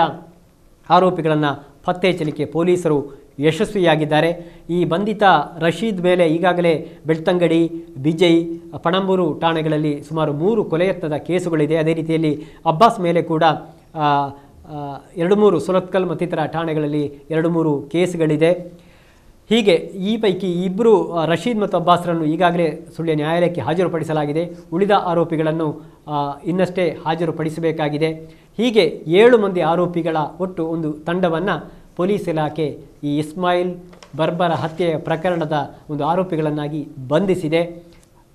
ಆರೋಪಿಗಳನ್ನು ಪತ್ತೆ ಹಚ್ಚಲಿಕ್ಕೆ ಪೊಲೀಸರು ಯಶಸ್ವಿಯಾಗಿದ್ದಾರೆ. ಈ ಬಂಧಿತ ರಶೀದ್ ಮೇಲೆ ಈಗಾಗಲೇ ಬೆಳ್ತಂಗಡಿ, ಬಿಜೈ, ಪಣಂಬೂರು ಠಾಣೆಗಳಲ್ಲಿ ಸುಮಾರು 3 ಕೊಲೆಯತ್ನದ ಕೇಸುಗಳಿದೆ. ಅದೇ ರೀತಿಯಲ್ಲಿ ಅಬ್ಬಾಸ್ ಮೇಲೆ ಕೂಡ 2-3 ಸುರತ್ಕಲ್ ಮತ್ತಿತರ ಠಾಣೆಗಳಲ್ಲಿ 2-3 ಕೇಸುಗಳಿದೆ. ಹೀಗೆ ಈ ಪೈಕಿ ಇಬ್ಬರು ರಶೀದ್ ಮತ್ತು ಅಬ್ಬಾಸ್ರನ್ನು ಈಗಾಗಲೇ ಸುಳ್ಯ ನ್ಯಾಯಾಲಯಕ್ಕೆ ಹಾಜರುಪಡಿಸಲಾಗಿದೆ. ಉಳಿದ ಆರೋಪಿಗಳನ್ನು ಇನ್ನಷ್ಟೇ ಹಾಜರುಪಡಿಸಬೇಕಾಗಿದೆ. ಹೀಗೆ 7 ಮಂದಿ ಆರೋಪಿಗಳ ಒಟ್ಟು ಒಂದು ತಂಡವನ್ನು ಪೊಲೀಸ್ ಇಲಾಖೆ ಈ ಇಸ್ಮಾಯಿಲ್ ಬರ್ಬರ ಹತ್ಯೆಯ ಪ್ರಕರಣದ ಒಂದು ಆರೋಪಿಗಳನ್ನಾಗಿ ಬಂಧಿಸಿದೆ,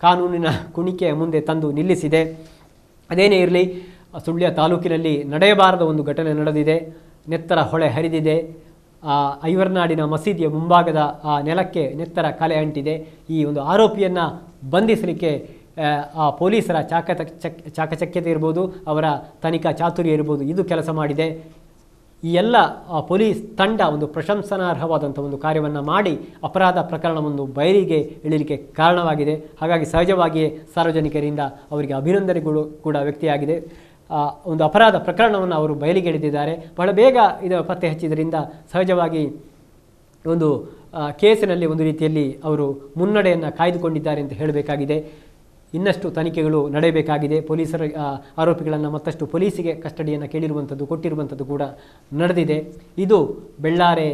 ಕಾನೂನಿನ ಕುಣಿಕೆಯ ಮುಂದೆ ತಂದು ನಿಲ್ಲಿಸಿದೆ. ಅದೇನೇ ಇರಲಿ, ಸುಳ್ಯ ತಾಲೂಕಿನಲ್ಲಿ ನಡೆಯಬಾರದ ಒಂದು ಘಟನೆ ನಡೆದಿದೆ. ನೆತ್ತರ ಹೊಳೆ ಹರಿದಿದೆ. ಐವರ್ನಾಡಿನ ಮಸೀದಿಯ ಮುಂಭಾಗದ ಆ ನೆಲಕ್ಕೆ ನೆತ್ತರ ಕಲೆ ಅಂಟಿದೆ. ಈ ಒಂದು ಆರೋಪಿಯನ್ನು ಬಂಧಿಸಲಿಕ್ಕೆ ಆ ಪೊಲೀಸರ ಚಾಕಚಕ್ಯತೆ ಇರ್ಬೋದು, ಅವರ ತನಿಖಾ ಚಾತುರ್ಯ ಇರ್ಬೋದು, ಇದು ಕೆಲಸ ಮಾಡಿದೆ. ಈ ಎಲ್ಲ ಪೊಲೀಸ್ ತಂಡ ಒಂದು ಪ್ರಶಂಸನಾರ್ಹವಾದಂಥ ಒಂದು ಕಾರ್ಯವನ್ನು ಮಾಡಿ ಅಪರಾಧ ಪ್ರಕರಣವನ್ನು ಬಯಲಿಗೆ ಇಳಿಲಿಕ್ಕೆ ಕಾರಣವಾಗಿದೆ. ಹಾಗಾಗಿ ಸಹಜವಾಗಿಯೇ ಸಾರ್ವಜನಿಕರಿಂದ ಅವರಿಗೆ ಅಭಿನಂದನೆಗಳು ಕೂಡ ವ್ಯಕ್ತಿಯಾಗಿದೆ. ಒಂದು ಅಪರಾಧ ಪ್ರಕರಣವನ್ನು ಅವರು ಬಯಲಿಗೆ ಎಳೆದಿದ್ದಾರೆ. ಬಹಳ ಬೇಗ ಇದು ಪತ್ತೆ ಹಚ್ಚಿದ್ದರಿಂದ ಸಹಜವಾಗಿ ಒಂದು ಕೇಸಿನಲ್ಲಿ ಒಂದು ರೀತಿಯಲ್ಲಿ ಅವರು ಮುನ್ನಡೆಯನ್ನು ಕಾಯ್ದುಕೊಂಡಿದ್ದಾರೆ ಅಂತ ಹೇಳಬೇಕಾಗಿದೆ. ಇನ್ನಷ್ಟು ತನಿಖೆಗಳು ನಡೆಯಬೇಕಾಗಿದೆ. ಪೊಲೀಸರ ಆರೋಪಿಗಳನ್ನು ಮತ್ತಷ್ಟು ಪೊಲೀಸಿಗೆ ಕಸ್ಟಡಿಯನ್ನು ಕೇಳಿರುವಂಥದ್ದು, ಕೊಟ್ಟಿರುವಂಥದ್ದು ಕೂಡ ನಡೆದಿದೆ. ಇದು ಬೆಳ್ಳಾರೆ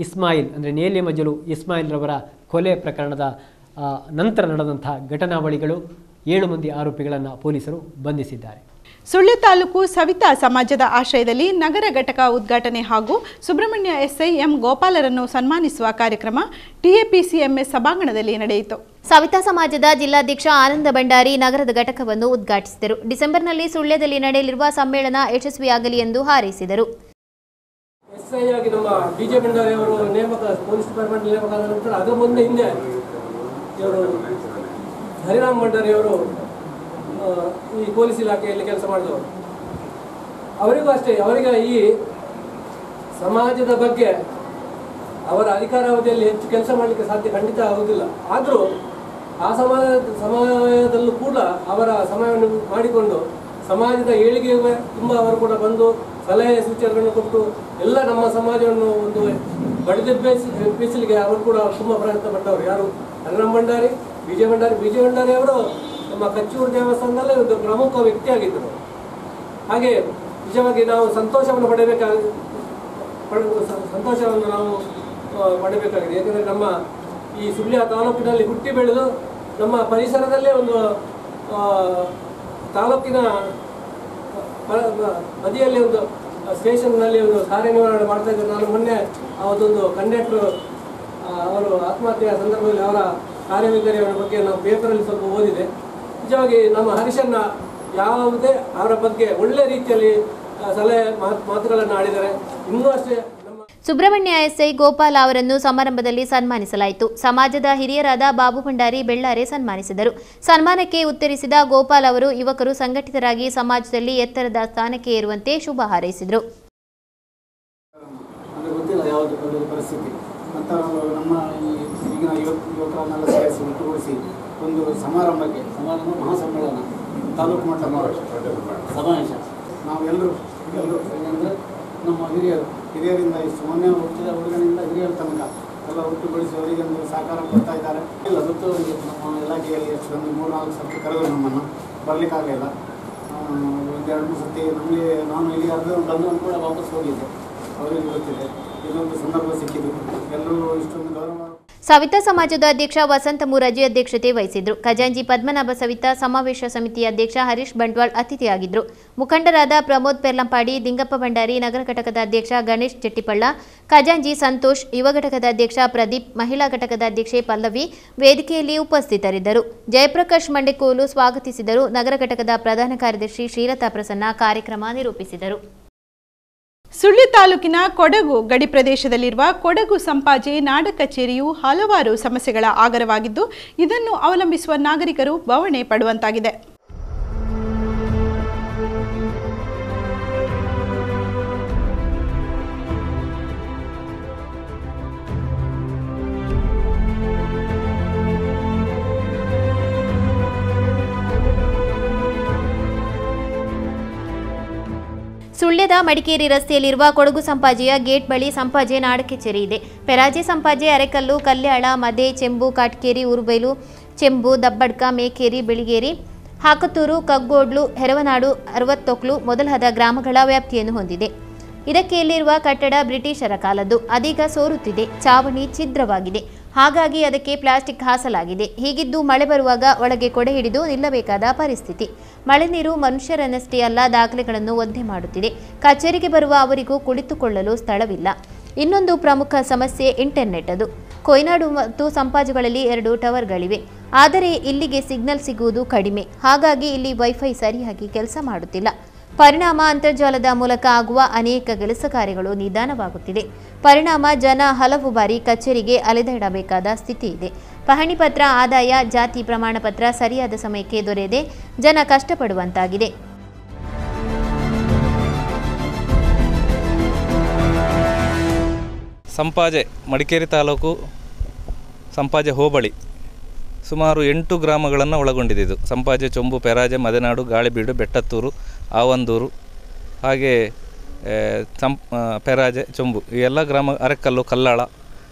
ಇಸ್ಮಾಯಿಲ್ ಅಂದರೆ ನೇಲ್ಯಮಜಲು ಇಸ್ಮಾಯಿಲ್ರವರ ಕೊಲೆ ಪ್ರಕರಣದ ನಂತರ ನಡೆದಂಥ ಘಟನಾವಳಿಗಳು 7 ಮಂದಿ ಆರೋಪಿಗಳನ್ನು ಪೊಲೀಸರು ಬಂಧಿಸಿದ್ದಾರೆ. ಸುಳ್ಯ ತಾಲೂಕು ಸವಿತಾ ಸಮಾಜದ ಆಶ್ರಯದಲ್ಲಿ ನಗರ ಘಟಕ ಉದ್ಘಾಟನೆ ಹಾಗೂ ಸುಬ್ರಹ್ಮಣ್ಯ ಎಸ್ಐ ಎಂ ಗೋಪಾಲರನ್ನು ಸನ್ಮಾನಿಸುವ ಕಾರ್ಯಕ್ರಮ ಟಿಎಪಿಸಿಎಂಎಸ್ ಸಭಾಂಗಣದಲ್ಲಿ ನಡೆಯಿತು. ಸವಿತಾ ಸಮಾಜದ ಜಿಲ್ಲಾಧ್ಯಕ್ಷ ಆನಂದ ಭಂಡಾರಿ ನಗರದ ಘಟಕವನ್ನು ಉದ್ಘಾಟಿಸಿದರು. ಡಿಸೆಂಬರ್ನಲ್ಲಿ ಸುಳ್ಯದಲ್ಲಿ ನಡೆಯಲಿರುವ ಸಮ್ಮೇಳನ ಯಶಸ್ವಿಯಾಗಲಿ ಎಂದು ಹಾರೈಸಿದರು. ಎಸ್ಐ ಆಗಿ ನಮ್ಮ ಡಿಜೆ ಭಂಡಾರಿ ಅವರು ನೇಮಕ ಪೊಲೀಸ್ ಡಿಪಾರ್ಟ್ಮೆಂಟ್ ನೇಮಕ ಆದ ನಂತರ ಅದರ ಹಿಂದೆ ಇವರು ಹರಿರಾಮ್ ಭಂಡಾರಿ ಅವರು ಈ ಪೊಲೀಸ್ ಇಲಾಖೆಯಲ್ಲಿ ಕೆಲಸ ಮಾಡಿದವರು. ಅವರಿಗೂ ಅಷ್ಟೇ, ಅವರಿಗೆ ಈ ಸಮಾಜದ ಬಗ್ಗೆ ಅವರ ಅಧಿಕಾರಾವಧಿಯಲ್ಲಿ ಹೆಚ್ಚು ಕೆಲಸ ಮಾಡಲಿಕ್ಕೆ ಖಂಡಿತ ಆಗುವುದಿಲ್ಲ. ಆದರೂ ಆ ಸಮಯದಲ್ಲೂ ಕೂಡ ಅವರ ಸಮಯವನ್ನು ಮಾಡಿಕೊಂಡು ಸಮಾಜದ ಏಳಿಗೆಗೆ ತುಂಬ ಅವರು ಕೂಡ ಬಂದು ಸಲಹೆ ಸೂಚನೆಗಳನ್ನು ಕೊಟ್ಟು ಎಲ್ಲ ನಮ್ಮ ಸಮಾಜವನ್ನು ಒಂದು ಬಡಿದೆಬ್ಬಿಸಲಿಕ್ಕೆ ಅವರು ಕೂಡ ತುಂಬ ಪ್ರಯತ್ನ ಪಟ್ಟವರು. ಯಾರು? ಹರಿರಾಮ್ ಭಂಡಾರಿ, ವಿಜಯ ಭಂಡಾರಿ ಅವರು ನಮ್ಮ ಕಚ್ಚೂರು ದೇವಸ್ಥಾನದಲ್ಲೇ ಒಂದು ಪ್ರಮುಖ ವ್ಯಕ್ತಿಯಾಗಿದ್ದರು. ಹಾಗೆ ನಿಜವಾಗಿ ನಾವು ಸಂತೋಷವನ್ನು ನಾವು ಪಡಬೇಕಾಗಿದೆ. ಏಕೆಂದರೆ ನಮ್ಮ ಈ ಸುಳ್ಯ ತಾಲೂಕಿನಲ್ಲಿ ಹುಟ್ಟಿ ಬೆಳೆದು ನಮ್ಮ ಪರಿಸರದಲ್ಲೇ ಒಂದು ತಾಲೂಕಿನ ಬದಿಯಲ್ಲಿ ಒಂದು ಸ್ಟೇಷನ್ನಲ್ಲಿ ಒಂದು ಕಾರ್ಯನಿರ್ವಹಣೆ ಮಾಡ್ತಾ ಇದ್ದಾರೆ. ನಾನು ಮೊನ್ನೆ ಅದೊಂದು ಕಂಡಕ್ಟರ್ ಅವರು ಆತ್ಮಹತ್ಯೆಯ ಸಂದರ್ಭದಲ್ಲಿ ಅವರ ಕಾರ್ಯವೈಖರಿಯ ಬಗ್ಗೆ ನಾವು ಪೇಪರಲ್ಲಿ ಸ್ವಲ್ಪ ಓದಿದೆ. ನಿಜವಾಗಿ ನಮ್ಮ ಹರೀಶಣ್ಣ ಯಾವುದೇ ಅವರ ಬಗ್ಗೆ ಒಳ್ಳೆ ರೀತಿಯಲ್ಲಿ ಸಲಹೆ ಮಾತುಗಳನ್ನು ಆಡಿದ್ದಾರೆ. ಇನ್ನೂ ಅಷ್ಟೇ ಸುಬ್ರಹ್ಮಣ್ಯ ಎಸ್ಐ ಗೋಪಾಲ್ ಅವರನ್ನು ಸಮಾರಂಭದಲ್ಲಿ ಸನ್ಮಾನಿಸಲಾಯಿತು. ಸಮಾಜದ ಹಿರಿಯರಾದ ಬಾಬು ಭಂಡಾರಿ ಬೆಳ್ಳಾರೆ ಸನ್ಮಾನಿಸಿದರು. ಸನ್ಮಾನಕ್ಕೆ ಉತ್ತರಿಸಿದ ಗೋಪಾಲ್ ಅವರು ಯುವಕರು ಸಂಘಟಿತರಾಗಿ ಸಮಾಜದಲ್ಲಿ ಎತ್ತರದ ಸ್ಥಾನಕ್ಕೆ ಏರುವಂತೆ ಶುಭ ಹಾರೈಸಿದರು. ಒಂದು ಮಹಾಸಮ್ಮೇಳನ ತಾಲೂಕು ಮಟ್ಟ ಸಮಾವೇಶ ನಾವೆಲ್ಲರೂ ಅಂದರೆ ನಮ್ಮ ಹಿರಿಯರಿಂದ ಇಷ್ಟು ಮೊನ್ನೆ ಹುಟ್ಟಿದ ಹುಡುಗನಿಂದ ಹಿರಿಯರ ತನಕ ಎಲ್ಲ ಒಟ್ಟುಗೊಳಿಸಿ ಅವರಿಗೆ ಒಂದು ಸಹಕಾರ ಕೊಡ್ತಾ ಇದ್ದಾರೆ. ಇಲ್ಲ ಸುತ್ತೂರಿಗೆ ನಮ್ಮ ಇಲಾಖೆಯಲ್ಲಿ ಒಂದು 3-4 ಸರ್ತಿ ಕರೆದು ನಮ್ಮನ್ನು ಬರಲಿಕ್ಕಾಗಲಿಲ್ಲ. 1-2 ಸರ್ತಿ ನಮಗೆ ನಾನು ಇಲ್ಲಿ ಬಂದು ಕೂಡ ವಾಪಸ್ ಹೋಗಿದ್ದೆ. ಅವರಿಗೆ ಗೊತ್ತಿದೆ ಇದೊಂದು ಸಂದರ್ಭ ಸಿಕ್ಕಿದ್ದು. ಎಲ್ಲರೂ ಇಷ್ಟೊಂದು ಗೌರವ. ಸವಿತಾ ಸಮಾಜದ ಅಧ್ಯಕ್ಷ ವಸಂತ ಮೂರಾಜಿ ಅಧ್ಯಕ್ಷತೆ ವಹಿಸಿದ್ರು. ಖಜಾಂಜಿ ಪದ್ಮನಾಭ ಸವಿತಾ ಸಮಾವೇಶ ಸಮಿತಿಯ ಅಧ್ಯಕ್ಷ ಹರೀಶ್ ಬಂಟ್ವಾಳ್ ಅತಿಥಿಯಾಗಿದ್ದರು. ಮುಖಂಡರಾದ ಪ್ರಮೋದ್ ಪೆರ್ಲಂಪಾಡಿ, ದಿಂಗಪ್ಪ ಭಂಡಾರಿ, ನಗರ ಘಟಕದ ಅಧ್ಯಕ್ಷ ಗಣೇಶ್ ಚೆಟ್ಟಿಪಳ್ಳ, ಖಜಾಂಜಿ ಸಂತೋಷ್, ಯುವ ಘಟಕದ ಅಧ್ಯಕ್ಷ ಪ್ರದೀಪ್, ಮಹಿಳಾ ಘಟಕದ ಅಧ್ಯಕ್ಷೆ ಪಲ್ಲವಿ ವೇದಿಕೆಯಲ್ಲಿ ಉಪಸ್ಥಿತರಿದ್ದರು. ಜಯಪ್ರಕಾಶ್ ಮಂಡೆಕೋಲು ಸ್ವಾಗತಿಸಿದರು. ನಗರ ಘಟಕದ ಪ್ರಧಾನ ಕಾರ್ಯದರ್ಶಿ ಶ್ರೀಲತಾ ಪ್ರಸನ್ನ ಕಾರ್ಯಕ್ರಮ ನಿರೂಪಿಸಿದರು. ಸುಳ್ಯ ತಾಲೂಕಿನ ಕೊಡಗು ಗಡಿ ಪ್ರದೇಶದಲ್ಲಿರುವ ಕೊಡಗು ಸಂಪಾಜೆ ನಾಡ ಕಚೇರಿಯು ಹಲವಾರು ಸಮಸ್ಯೆಗಳ ಆಗರವಾಗಿದ್ದು, ಇದನ್ನು ಅವಲಂಬಿಸುವ ನಾಗರಿಕರು ಬವಣೆ ಪಡುವಂತಾಗಿದೆ. ಸುಳ್ಯದ ಮಡಿಕೇರಿ ರಸ್ತೆಯಲ್ಲಿರುವ ಕೊಡಗು ಸಂಪಾಜೆಯ ಗೇಟ್ ಬಳಿ ಸಂಪಾಜೆ ನಾಡ ಕಚೇರಿ ಇದೆ. ಪೆರಾಜೆ ಸಂಪಾಜೆ, ಅರೆಕಲ್ಲು, ಕಲ್ಯಾಳ, ಮದೆ, ಚೆಂಬು, ಕಾಟ್ಕೇರಿ, ಊರುಬೈಲು, ಚೆಂಬು, ದಬ್ಬಡ್ಕ, ಮೇಕೇರಿ, ಬಿಳಿಗೇರಿ, ಹಾಕತೂರು, ಕಗ್ಗೋಡ್ಲು, ಹೆರವನಾಡು, ಅರವತ್ತೊಕ್ಲು ಮೊದಲಾದ ಗ್ರಾಮಗಳ ವ್ಯಾಪ್ತಿಯನ್ನು ಹೊಂದಿದೆ. ಇದಕ್ಕೆ ಇಲ್ಲಿರುವ ಕಟ್ಟಡ ಬ್ರಿಟಿಷರ ಕಾಲದ್ದು. ಅದೀಗ ಸೋರುತ್ತಿದೆ. ಚಾವಣಿ ಛಿದ್ರವಾಗಿದೆ. ಹಾಗಾಗಿ ಅದಕ್ಕೆ ಪ್ಲಾಸ್ಟಿಕ್ ಹಾಸಲಾಗಿದೆ. ಹೀಗಿದ್ದು ಮಳೆ ಬರುವಾಗ ಒಳಗೆ ಕೊಡೆ ಹಿಡಿದು ನಿಲ್ಲಬೇಕಾದ ಪರಿಸ್ಥಿತಿ. ಮಳೆ ನೀರು ಮನುಷ್ಯರನ್ನಷ್ಟೇ ಅಲ್ಲ, ದಾಖಲೆಗಳನ್ನು ಒದ್ದೆ ಮಾಡುತ್ತಿದೆ. ಕಚೇರಿಗೆ ಬರುವ ಅವರಿಗೂ ಕುಳಿತುಕೊಳ್ಳಲು ಸ್ಥಳವಿಲ್ಲ. ಇನ್ನೊಂದು ಪ್ರಮುಖ ಸಮಸ್ಯೆ ಇಂಟರ್ನೆಟ್. ಅದು ಕೊಯ್ನಾಡು ಮತ್ತು ಸಂಪಾಜೆಗಳಲ್ಲಿ 2 ಟವರ್ಗಳಿವೆ. ಆದರೆ ಇಲ್ಲಿಗೆ ಸಿಗ್ನಲ್ ಸಿಗುವುದು ಕಡಿಮೆ. ಹಾಗಾಗಿ ಇಲ್ಲಿ ವೈಫೈ ಸರಿಯಾಗಿ ಕೆಲಸ ಮಾಡುತ್ತಿಲ್ಲ. ಪರಿಣಾಮ ಅಂತರ್ಜಾಲದ ಮೂಲಕ ಆಗುವ ಅನೇಕ ಕೆಲಸ ಕಾರ್ಯಗಳು ನಿಧಾನವಾಗುತ್ತಿದೆ. ಪರಿಣಾಮ ಜನ ಹಲವು ಬಾರಿ ಕಚೇರಿಗೆ ಅಲೆದಾಡಬೇಕಾದ ಸ್ಥಿತಿ ಇದೆ. ಪಹಣಿ ಪತ್ರ, ಆದಾಯ, ಜಾತಿ ಪ್ರಮಾಣ ಪತ್ರ ಸರಿಯಾದ ಸಮಯಕ್ಕೆ ದೊರೆಯದೆ ಜನ ಕಷ್ಟಪಡುವಂತಾಗಿದೆ. ಸಂಪಾಜೆ ಮಡಿಕೇರಿ ತಾಲೂಕು ಸಂಪಾಜೆ ಹೋಬಳಿ ಸುಮಾರು 8 ಗ್ರಾಮಗಳನ್ನು ಒಳಗೊಂಡಿದೆ. ಇದು ಸಂಪಾಜೆ, ಚೊಂಬು, ಪೆರಾಜೆ, ಮದೆನಾಡು, ಗಾಳಿಬೀಡು, ಬೆಟ್ಟತ್ತೂರು, ಆವಂದೂರು, ಹಾಗೆ ಪೆರಾಜೆ, ಚೊಂಬು ಈ ಎಲ್ಲ ಗ್ರಾಮ, ಅರೆಕಲ್ಲು, ಕಲ್ಲಾಳ,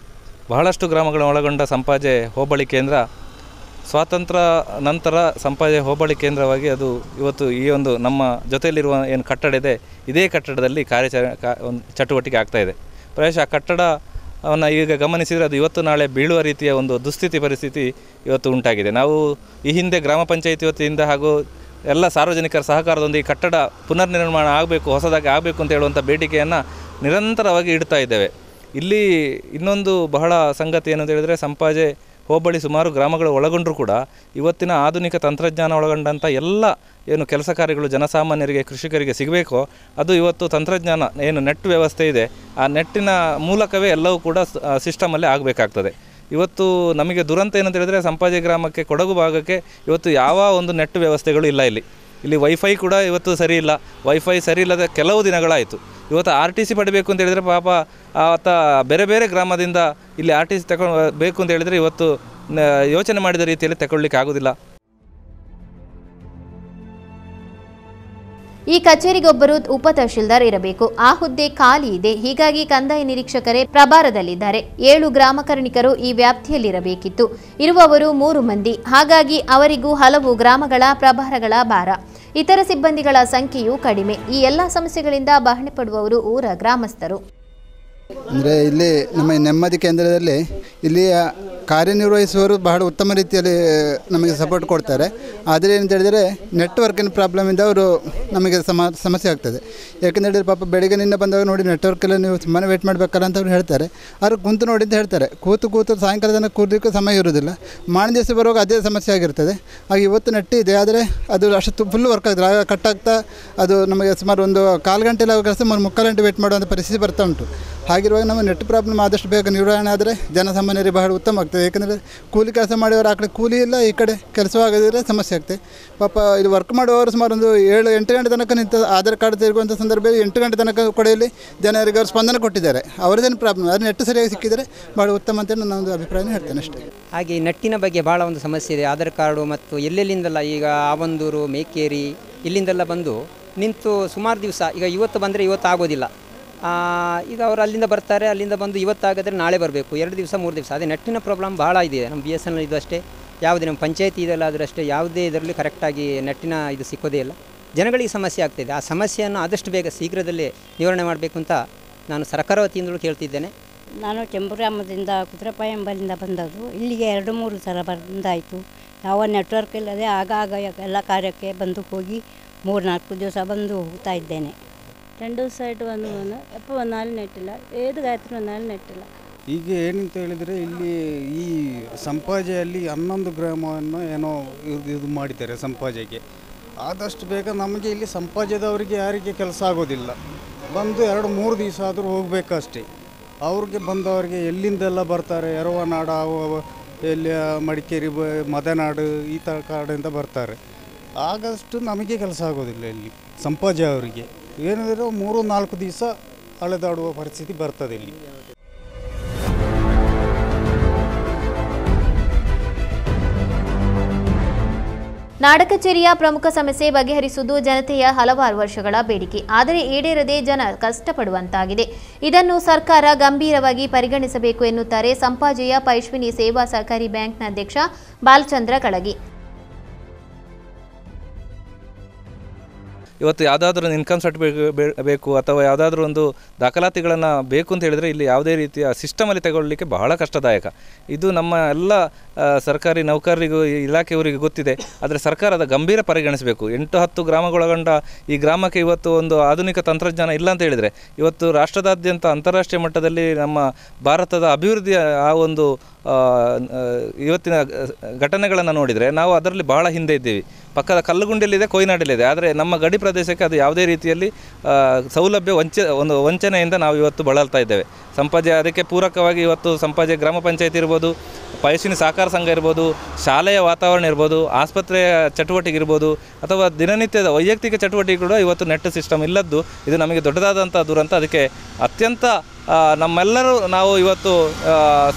ಬಹಳಷ್ಟು ಗ್ರಾಮಗಳನ್ನು ಒಳಗೊಂಡ ಸಂಪಾಜೆ ಹೋಬಳಿ ಕೇಂದ್ರ ಸ್ವಾತಂತ್ರ್ಯ ನಂತರ ಸಂಪಾಜೆ ಹೋಬಳಿ ಕೇಂದ್ರವಾಗಿ ಅದು ಇವತ್ತು ಈ ಒಂದು ನಮ್ಮ ಜೊತೆಯಲ್ಲಿರುವ ಏನು ಕಟ್ಟಡ ಇದೆ, ಇದೇ ಕಟ್ಟಡದಲ್ಲಿ ಚಟುವಟಿಕೆ ಆಗ್ತಾಯಿದೆ. ಪ್ರಾಯಶಃ ಆ ಕಟ್ಟಡ ಅವನ್ನ ಈಗ ಗಮನಿಸಿದರೆ ಅದು ಇವತ್ತು ನಾಳೆ ಬೀಳುವ ರೀತಿಯ ಒಂದು ದುಸ್ಥಿತಿ ಪರಿಸ್ಥಿತಿ ಇವತ್ತು ಉಂಟಾಗಿದೆ. ನಾವು ಈ ಹಿಂದೆ ಗ್ರಾಮ ಪಂಚಾಯಿತಿ ವತಿಯಿಂದ ಹಾಗೂ ಎಲ್ಲ ಸಾರ್ವಜನಿಕರ ಸಹಕಾರದೊಂದಿಗೆ ಕಟ್ಟಡ ಪುನರ್ನಿರ್ಮಾಣ ಆಗಬೇಕು, ಹೊಸದಾಗಿ ಆಗಬೇಕು ಅಂತ ಹೇಳುವಂಥ ಬೇಡಿಕೆಯನ್ನು ನಿರಂತರವಾಗಿ ಇಡ್ತಾ ಇದ್ದೇವೆ. ಇಲ್ಲಿ ಇನ್ನೊಂದು ಬಹಳ ಸಂಗತಿ ಏನು ಅಂತ ಹೇಳಿದರೆ, ಸಂಪಾಜೆ ಹೋಬಳಿ ಸುಮಾರು ಗ್ರಾಮಗಳು ಒಳಗೊಂಡರೂ ಕೂಡ ಇವತ್ತಿನ ಆಧುನಿಕ ತಂತ್ರಜ್ಞಾನ ಒಳಗೊಂಡಂಥ ಎಲ್ಲ ಏನು ಕೆಲಸ ಕಾರ್ಯಗಳು ಜನಸಾಮಾನ್ಯರಿಗೆ ಕೃಷಿಕರಿಗೆ ಸಿಗಬೇಕೋ ಅದು ಇವತ್ತು ತಂತ್ರಜ್ಞಾನ ಏನು ನೆಟ್ ವ್ಯವಸ್ಥೆ ಇದೆ ಆ ನೆಟ್ಟಿನ ಮೂಲಕವೇ ಎಲ್ಲವೂ ಕೂಡ ಸಿಸ್ಟಮಲ್ಲೇ ಆಗಬೇಕಾಗ್ತದೆ. ಇವತ್ತು ನಮಗೆ ದುರಂತ ಏನಂತ ಹೇಳಿದರೆ, ಸಂಪಾಜೆ ಗ್ರಾಮಕ್ಕೆ ಕೊಡಗು ಭಾಗಕ್ಕೆ ಇವತ್ತು ಯಾವ ಒಂದು ನೆಟ್ ವ್ಯವಸ್ಥೆಗಳು ಇಲ್ಲ. ಇಲ್ಲಿ ವೈಫೈ ಕೂಡ ಇವತ್ತು ಸರಿ ಇಲ್ಲ. ವೈಫೈ ಸರಿ ಇಲ್ಲದ ಕೆಲವು ದಿನಗಳಾಯಿತು. ಇವತ್ತು RTC ಪಡಿಬೇಕು ಅಂತ ಹೇಳಿದರೆ ಪಾಪ ಆತ ಬೇರೆ ಬೇರೆ ಗ್ರಾಮದಿಂದ ಇಲ್ಲಿ RTC ಬೇಕು ಅಂತ ಹೇಳಿದರೆ ಇವತ್ತು ಯೋಚನೆ ಮಾಡಿದ ರೀತಿಯಲ್ಲಿ ತಗೊಳ್ಳಿಕ್ಕೆ ಆಗೋದಿಲ್ಲ. ಈ ಕಚೇರಿಗೊಬ್ಬರು ಉಪ ತಹಶೀಲ್ದಾರ್ ಇರಬೇಕು. ಆ ಹುದ್ದೆ ಖಾಲಿ ಇದೆ. ಹೀಗಾಗಿ ಕಂದಾಯ ನಿರೀಕ್ಷಕರೇ ಪ್ರಭಾರದಲ್ಲಿದ್ದಾರೆ. 7 ಗ್ರಾಮಕರ್ಣಿಕರು ಈ ವ್ಯಾಪ್ತಿಯಲ್ಲಿರಬೇಕಿತ್ತು. ಇರುವವರು 3 ಮಂದಿ. ಹಾಗಾಗಿ ಅವರಿಗೂ ಹಲವು ಗ್ರಾಮಗಳ ಪ್ರಭಾರಗಳ ಭಾರ. ಇತರ ಸಿಬ್ಬಂದಿಗಳ ಸಂಖ್ಯೆಯೂ ಕಡಿಮೆ. ಈ ಎಲ್ಲ ಸಮಸ್ಯೆಗಳಿಂದ ಬಹಳ ಪಡುವವರು ಊರ ಗ್ರಾಮಸ್ಥರು. ಅಂದರೆ ಇಲ್ಲಿ ನಮ್ಮ ನೆಮ್ಮದಿ ಕೇಂದ್ರದಲ್ಲಿ ಇಲ್ಲಿಯ ಕಾರ್ಯನಿರ್ವಹಿಸುವವರು ಬಹಳ ಉತ್ತಮ ರೀತಿಯಲ್ಲಿ ನಮಗೆ ಸಪೋರ್ಟ್ ಕೊಡ್ತಾರೆ. ಆದರೆ ಏನಂತ ಹೇಳಿದರೆ ನೆಟ್ವರ್ಕಿನ ಪ್ರಾಬ್ಲಮಿಂದ ಅವರು ನಮಗೆ ಸಮಸ್ಯೆ ಆಗ್ತದೆ. ಯಾಕೆಂತ ಹೇಳಿದರೆ ಪಾಪ ಬೆಳಗ್ಗೆನಿಂದ ಬಂದಾಗ ನೋಡಿ ನೆಟ್ವರ್ಕೆಲ್ಲ ನೀವು ಸುಮ್ಮನೆ ವೇಟ್ ಮಾಡಬೇಕಲ್ಲ ಅಂತ ಅವ್ರು ಹೇಳ್ತಾರೆ. ಅವ್ರು ಕುಂತು ನೋಡಿ ಅಂತ ಹೇಳ್ತಾರೆ. ಕೂತು ಸಾಯಂಕಾಲ ತನಕ ಕೂರ್ಲಿಕ್ಕೆ ಸಮಯ ಇರೋದಿಲ್ಲ. ಮಾರನೇ ದಿವಸ ಬರುವಾಗ ಅದೇ ಸಮಸ್ಯೆ ಆಗಿರ್ತದೆ. ಹಾಗೆ ಇವತ್ತು ನೆಟ್ ಇದೆ, ಆದರೆ ಅದು ಅಷ್ಟು ಫುಲ್ ವರ್ಕ್ ಆಗ್ತದೆ. ಆಗ ಕಟ್ಟಾಗ್ತಾ ಅದು ನಮಗೆ ಸುಮಾರು ಒಂದು 1/4 ಗಂಟೆಲ್ಲ ಕೆಲಸ 3/4 ಗಂಟೆ ವೇಟ್ ಮಾಡುವಂಥ ಪರಿಸ್ಥಿತಿ ಬರ್ತಾ ಉಂಟು. ಹಾಗಿರುವಾಗ ನಮ್ಮ ನೆಟ್ ಪ್ರಾಬ್ಲಮ್ ಆದಷ್ಟು ಬೇಗ ನಿರ್ವಹಣೆ ಆದರೆ ಜನಸಾಮಾನ್ಯರಿಗೆ ಬಹಳ ಉತ್ತಮ ಆಗ್ತದೆ. ಏಕೆಂದರೆ ಕೂಲಿ ಕೆಲಸ ಮಾಡುವವರು ಆ ಕಡೆ ಕೂಲಿ ಇಲ್ಲ, ಈ ಕಡೆ ಕೆಲಸವಾಗದಿದ್ರೆ ಸಮಸ್ಯೆ ಆಗ್ತದೆ. ಪಾಪ ಇದು ವರ್ಕ್ ಮಾಡುವವರು ಸುಮಾರು ಒಂದು 7-8 ಗಂಟೆ ತನಕ ನಿಂತು ಆಧಾರ್ ಕಾರ್ಡ್ ತೆಗೆಯುವಂಥ ಸಂದರ್ಭದಲ್ಲಿ 8 ಗಂಟೆ ತನಕ ಕೊಡೆಯಲ್ಲಿ ಜನರಿಗೆ ಅವರು ಸ್ಪಂದನೆ ಕೊಟ್ಟಿದ್ದಾರೆ. ಅವರದೇನು ಪ್ರಾಬ್ಲಮ್, ಅದು ನೆಟ್ ಸರಿಯಾಗಿ ಸಿಕ್ಕಿದರೆ ಭಾಳ ಉತ್ತಮ ಅಂತ ನನ್ನೊಂದು ಅಭಿಪ್ರಾಯ ಹೇಳ್ತೇನೆ ಅಷ್ಟೇ. ಹಾಗೆ ನೆಟ್ಟಿನ ಬಗ್ಗೆ ಭಾಳ ಒಂದು ಸಮಸ್ಯೆ ಇದೆ. ಆಧಾರ್ ಕಾರ್ಡು ಮತ್ತು ಎಲ್ಲೆಲ್ಲಿಂದಲ್ಲ ಈಗ ಆವಂದೂರು, ಮೇಕೇರಿ ಇಲ್ಲಿಂದೆಲ್ಲ ಬಂದು ನಿಂತು ಸುಮಾರು ದಿವಸ, ಈಗ ಇವತ್ತು ಬಂದರೆ ಇವತ್ತು ಆಗೋದಿಲ್ಲ. ಈಗ ಅವರು ಅಲ್ಲಿಂದ ಬರ್ತಾರೆ, ಅಲ್ಲಿಂದ ಬಂದು ಇವತ್ತಾಗಿದ್ರೆ ನಾಳೆ ಬರಬೇಕು, 2 ದಿವಸ 3 ದಿವಸ. ಅದೇ ನೆಟ್ಟಿನ ಪ್ರಾಬ್ಲಮ್ ಭಾಳ ಇದೆ. ನಮ್ಮ BSNL ಇದು ಅಷ್ಟೇ, ಯಾವುದೇ ನಮ್ಮ ಪಂಚಾಯತಿ ಇದೆಲ್ಲಾದರೂ ಅಷ್ಟೇ, ಯಾವುದೇ ಇದರಲ್ಲಿ ಕರೆಕ್ಟಾಗಿ ನೆಟ್ಟಿನ ಇದು ಸಿಕ್ಕೋದೇ ಇಲ್ಲ. ಜನಗಳಿಗೆ ಸಮಸ್ಯೆ ಆಗ್ತಾಯಿದೆ. ಆ ಸಮಸ್ಯೆಯನ್ನು ಆದಷ್ಟು ಬೇಗ ಶೀಘ್ರದಲ್ಲೇ ನಿವಾರಣೆ ಮಾಡಬೇಕು ಅಂತ ನಾನು ಸರ್ಕಾರ ವತಿಯಿಂದಲೂ ಕೇಳ್ತಿದ್ದೇನೆ. ನಾನು ಕೆಂಪುಗ್ರಾಮದಿಂದ ಕುದುರೆಪಾಯ ಎಂಬಲ್ಲಿಂದ ಬಂದದ್ದು. ಇಲ್ಲಿಗೆ 2-3 ಸಲ ಬಂದಾಯಿತು. ಯಾವ ನೆಟ್ವರ್ಕ್ ಇಲ್ಲದೆ ಆಗಾಗ ಎಲ್ಲ ಕಾರ್ಯಕ್ಕೆ ಬಂದು ಹೋಗಿ 3-4 ದಿವಸ ಬಂದು ಹೋಗ್ತಾ ಇದ್ದೇನೆ. 2 ദിവസമായിട്ട് വന്നു എപ്പോൾ വന്നാലും നെറ്റില്ല, ഏത് കാര്യത്തിന് വന്നാലും നെറ്റില്ല. ಈಗ ಏನಂತ ಹೇಳಿದರೆ, ಇಲ್ಲಿ ಈ ಸಂಪಾಜೆಯಲ್ಲಿ 11 ಗ್ರಾಮವನ್ನು ಏನೋ ಇದು ಮಾಡಿದ್ದಾರೆ ಸಂಪಾಜೆಗೆ. ಆದಷ್ಟು ಬೇಗ ನಮಗೆ ಇಲ್ಲಿ ಸಂಪಾಜೆದವರಿಗೆ ಯಾರಿಗೆ ಕೆಲಸ ಆಗೋದಿಲ್ಲ. ಬಂದು 2-3 ದಿವಸ ಆದರೂ ಹೋಗಬೇಕಷ್ಟೇ. ಅವ್ರಿಗೆ ಬಂದವರಿಗೆ ಎಲ್ಲಿಂದೆಲ್ಲ ಬರ್ತಾರೆ, ಎರವನಾಡ, ಎಲ್ಲಿ ಮಡಿಕೇರಿ, ಮದನಾಡು ಈ ಥರ ಕಡೆಯಿಂದ ಬರ್ತಾರೆ. ಆಗಷ್ಟು ನಮಗೆ ಕೆಲಸ ಆಗೋದಿಲ್ಲ ಇಲ್ಲಿ ಸಂಪಾಜೆ ಅವರಿಗೆ. ಏನಿದ್ರೆ 3-4 ದಿವಸ ಅಳೆದಾಡುವ ಪರಿಸ್ಥಿತಿ ಬರ್ತದೆ ಇಲ್ಲಿ. ನಾಡಕಚೇರಿಯ ಪ್ರಮುಖ ಸಮಸ್ಯೆ ಬಗೆಹರಿಸುವುದು ಜನತೆಯ ಹಲವಾರು ವರ್ಷಗಳ ಬೇಡಿಕೆ. ಆದರೆ ಈಡೇರದೆ ಜನ ಕಷ್ಟಪಡುವಂತಾಗಿದೆ. ಇದನ್ನು ಸರ್ಕಾರ ಗಂಭೀರವಾಗಿ ಪರಿಗಣಿಸಬೇಕು ಎನ್ನುತ್ತಾರೆ ಸಂಪಾಜೆಯ ಪೈಶ್ವಿನಿ ಸೇವಾ ಸಹಕಾರಿ ಬ್ಯಾಂಕ್ನ ಅಧ್ಯಕ್ಷ ಬಾಲಚಂದ್ರ ಕಳಗಿ. ಇವತ್ತು ಯಾವುದಾದ್ರೂ ಇನ್ಕಮ್ ಸರ್ಟಿಫಿಕೇಟ್ ಬೇಕು ಅಥವಾ ಯಾವುದಾದ್ರೂ ಒಂದು ದಾಖಲಾತಿಗಳನ್ನು ಬೇಕು ಅಂತ ಹೇಳಿದರೆ ಇಲ್ಲಿ ಯಾವುದೇ ರೀತಿಯ ಸಿಸ್ಟಮಲ್ಲಿ ತಗೊಳ್ಳಿಕ್ಕೆ ಬಹಳ ಕಷ್ಟದಾಯಕ. ಇದು ನಮ್ಮ ಎಲ್ಲ ಸರ್ಕಾರಿ ನೌಕರರಿಗೂ ಇಲಾಖೆಯವರಿಗೆ ಗೊತ್ತಿದೆ. ಆದರೆ ಸರ್ಕಾರದ ಗಂಭೀರ ಪರಿಗಣಿಸಬೇಕು. 8-10 ಗ್ರಾಮಗಳೊಳಗೊಂಡ ಈ ಗ್ರಾಮಕ್ಕೆ ಇವತ್ತು ಒಂದು ಆಧುನಿಕ ತಂತ್ರಜ್ಞಾನ ಇಲ್ಲ ಅಂತ ಹೇಳಿದರೆ ಇವತ್ತು ರಾಷ್ಟ್ರದಾದ್ಯಂತ ಅಂತಾರಾಷ್ಟ್ರೀಯ ಮಟ್ಟದಲ್ಲಿ ನಮ್ಮ ಭಾರತದ ಅಭಿವೃದ್ಧಿಯ ಆ ಒಂದು ಇವತ್ತಿನ ಘಟನೆಗಳನ್ನು ನೋಡಿದರೆ ನಾವು ಅದರಲ್ಲಿ ಬಹಳ ಹಿಂದೆ ಇದ್ದೀವಿ. ಪಕ್ಕದ ಕಲ್ಲುಗುಂಡಿಯಲ್ಲಿದೆ, ಕೊಯ್ನಾಡಲ್ಲಿದೆ. ಆದರೆ ನಮ್ಮ ಗಡಿ ಪ್ರದೇಶಕ್ಕೆ ಅದು ಯಾವುದೇ ರೀತಿಯಲ್ಲಿ ಸೌಲಭ್ಯ ವಂಚನೆಯಿಂದ ನಾವು ಇವತ್ತು ಬಳಲ್ತಾ ಇದ್ದೇವೆ. ಸಂಪಾಜೆ ಅದಕ್ಕೆ ಪೂರಕವಾಗಿ ಇವತ್ತು ಸಂಪಾಜೆ ಗ್ರಾಮ ಪಂಚಾಯತಿ ಇರ್ಬೋದು, ಪೈಶ್ವಿನಿ ಸಹಕಾರ ಸಂಘ ಇರ್ಬೋದು, ಶಾಲೆಯ ವಾತಾವರಣ ಇರ್ಬೋದು, ಆಸ್ಪತ್ರೆಯ ಚಟುವಟಿಕೆ ಇರ್ಬೋದು, ಅಥವಾ ದಿನನಿತ್ಯದ ವೈಯಕ್ತಿಕ ಚಟುವಟಿಕೆ ಕೂಡ ಇವತ್ತು ನೆಟ್ ಸಿಸ್ಟಮ್ ಇಲ್ಲದ್ದು ಇದು ನಮಗೆ ದೊಡ್ಡದಾದಂಥ ದುರಂತ. ಅದಕ್ಕೆ ಅತ್ಯಂತ ನಮ್ಮೆಲ್ಲರೂ ನಾವು ಇವತ್ತು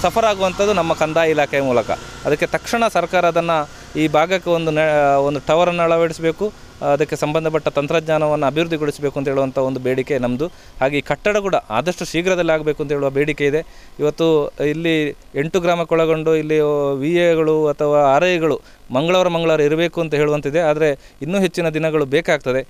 ಸಫರ್ ಆಗುವಂಥದ್ದು ನಮ್ಮ ಕಂದಾಯ ಇಲಾಖೆಯ ಮೂಲಕ. ಅದಕ್ಕೆ ತಕ್ಷಣ ಸರ್ಕಾರ ಅದನ್ನು ಈ ಭಾಗಕ್ಕೆ ಒಂದು ಟವರನ್ನು ಅಳವಡಿಸಬೇಕು. ಅದಕ್ಕೆ ಸಂಬಂಧಪಟ್ಟ ತಂತ್ರಜ್ಞಾನವನ್ನು ಅಭಿವೃದ್ಧಿಗೊಳಿಸಬೇಕು ಅಂತ ಹೇಳುವಂಥ ಒಂದು ಬೇಡಿಕೆ ನಮ್ಮದು. ಹಾಗೆ ಈ ಕಟ್ಟಡ ಕೂಡ ಆದಷ್ಟು ಶೀಘ್ರದಲ್ಲಿ ಆಗಬೇಕು ಅಂತ ಹೇಳುವ ಬೇಡಿಕೆ ಇದೆ. ಇವತ್ತು ಇಲ್ಲಿ 8 ಗ್ರಾಮಕ್ಕೊಳಗೊಂಡು ಇಲ್ಲಿ VAಗಳು ಅಥವಾ RIಗಳು ಮಂಗಳವಾರ ಇರಬೇಕು ಅಂತ ಹೇಳುವಂತಿದೆ. ಆದರೆ ಇನ್ನೂ ಹೆಚ್ಚಿನ ದಿನಗಳು ಬೇಕಾಗ್ತದೆ.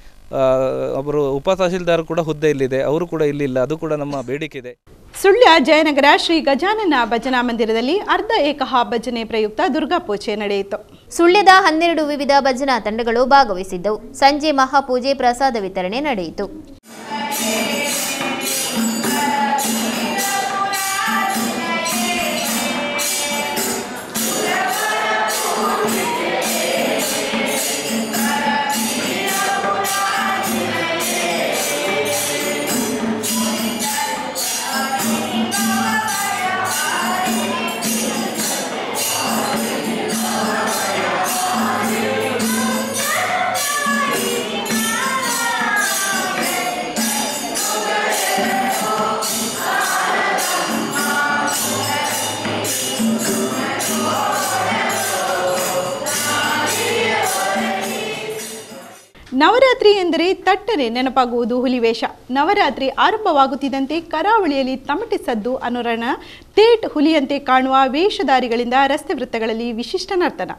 ಒಬ್ಬರು ಉಪ ತಹಶೀಲ್ದಾರ್ ಕೂಡ ಹುದ್ದೆ ಇಲ್ಲಿದೆ, ಅವರು ಕೂಡ ಇಲ್ಲಿಲ್ಲ, ಅದು ಕೂಡ ನಮ್ಮ ಬೇಡಿಕೆ ಇದೆ. ಸುಳ್ಯ ಜಯನಗರ ಶ್ರೀ ಗಜಾನನ ಭಜನಾ ಮಂದಿರದಲ್ಲಿ ಅರ್ಧ ಏಕಹ ಭಜನೆ ಪ್ರಯುಕ್ತ ದುರ್ಗಾ ಪೂಜೆ ನಡೆಯಿತು. ಸುಳ್ಯದ 12 ವಿವಿಧ ಭಜನಾ ತಂಡಗಳು ಭಾಗವಹಿಸಿದ್ದವು. ಸಂಜೆ ಮಹಾಪೂಜೆ ಪ್ರಸಾದ ವಿತರಣೆ ನಡೆಯಿತು. ನವರಾತ್ರಿ ಎಂದರೆ ತಟ್ಟನೆ ನೆನಪಾಗುವುದು ಹುಲಿವೇಷ. ನವರಾತ್ರಿ ಆರಂಭವಾಗುತ್ತಿದ್ದಂತೆ ಕರಾವಳಿಯಲ್ಲಿ ತಮಟೆ ಸದ್ದು ಅನುರಣ, ತೇಟ್ ಹುಲಿಯಂತೆ ಕಾಣುವ ವೇಷಧಾರಿಗಳಿಂದ ರಸ್ತೆ ವೃತ್ತಗಳಲ್ಲಿ ವಿಶಿಷ್ಟ ನರ್ತನ.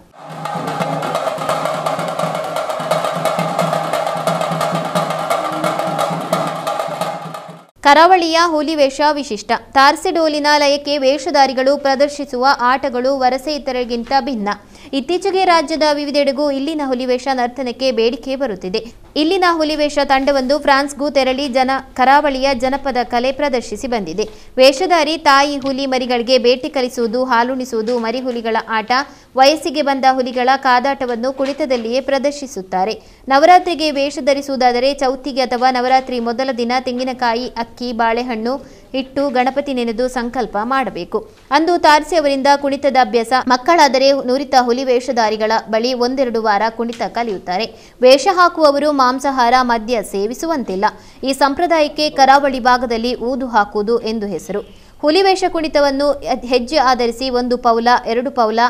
ಕರಾವಳಿಯ ಹುಲಿವೇಷ ವಿಶಿಷ್ಟ. ತಾರ್ಸೆಡೋಲಿನ ಲಯಕ್ಕೆ ವೇಷಧಾರಿಗಳು ಪ್ರದರ್ಶಿಸುವ ಆಟಗಳು ವರಸೆ ಇತರರಿಗಿಂತ ಭಿನ್ನ. ಇತ್ತೀಚೆಗೆ ರಾಜ್ಯದ ವಿವಿಧೆಡೆಗೂ ಇಲ್ಲಿನ ಹುಲಿವೇಷ ನರ್ತನಕ್ಕೆ ಬೇಡಿಕೆ ಬರುತ್ತಿದೆ. ಇಲ್ಲಿನ ಹುಲಿವೇಷ ತಂಡವೊಂದು ಫ್ರಾನ್ಸ್ಗೂ ತೆರಳಿ ಕರಾವಳಿಯ ಜನಪದ ಕಲೆ ಪ್ರದರ್ಶಿಸಿ ಬಂದಿದೆ. ವೇಷಧಾರಿ ತಾಯಿ ಹುಲಿ ಮರಿಗಳಿಗೆ ಬೇಟೆ ಕಲಿಸುವುದು, ಹಾಲುಣಿಸುವುದು, ಮರಿಹುಲಿಗಳ ಆಟ, ವಯಸ್ಸಿಗೆ ಬಂದ ಹುಲಿಗಳ ಕಾದಾಟವನ್ನು ಕುಣಿತದಲ್ಲಿಯೇ ಪ್ರದರ್ಶಿಸುತ್ತಾರೆ. ನವರಾತ್ರಿಗೆ ವೇಷ ಧರಿಸುವುದಾದರೆ ಚೌತಿಗೆ ಅಥವಾ ನವರಾತ್ರಿ ಮೊದಲ ದಿನ ತೆಂಗಿನಕಾಯಿ, ಅಕ್ಕಿ, ಬಾಳೆಹಣ್ಣು ಇಟ್ಟು ಗಣಪತಿ ನೆನೆದು ಸಂಕಲ್ಪ ಮಾಡಬೇಕು. ಅಂದು ತಾರ್ಸಿ ಅವರಿಂದ ಕುಣಿತದ ಅಭ್ಯಾಸ. ಮಕ್ಕಳಾದರೆ ನುರಿತ ಹುಲಿ ವೇಷಧಾರಿಗಳ ಬಳಿ 1-2 ವಾರ ಕುಣಿತ ಕಲಿಯುತ್ತಾರೆ. ವೇಷ ಹಾಕುವವರು ಮಾಂಸಾಹಾರ, ಮದ್ಯ ಸೇವಿಸುವಂತಿಲ್ಲ. ಈ ಸಂಪ್ರದಾಯಕ್ಕೆ ಕರಾವಳಿ ಭಾಗದಲ್ಲಿ ಊದು ಹಾಕುವುದು ಎಂದು ಹೆಸರು. ಹುಲಿವೇಷ ಕುಣಿತವನ್ನು ಹೆಜ್ಜೆ ಆಧರಿಸಿ 1 ಪೌಲ, 2 ಪೌಲ,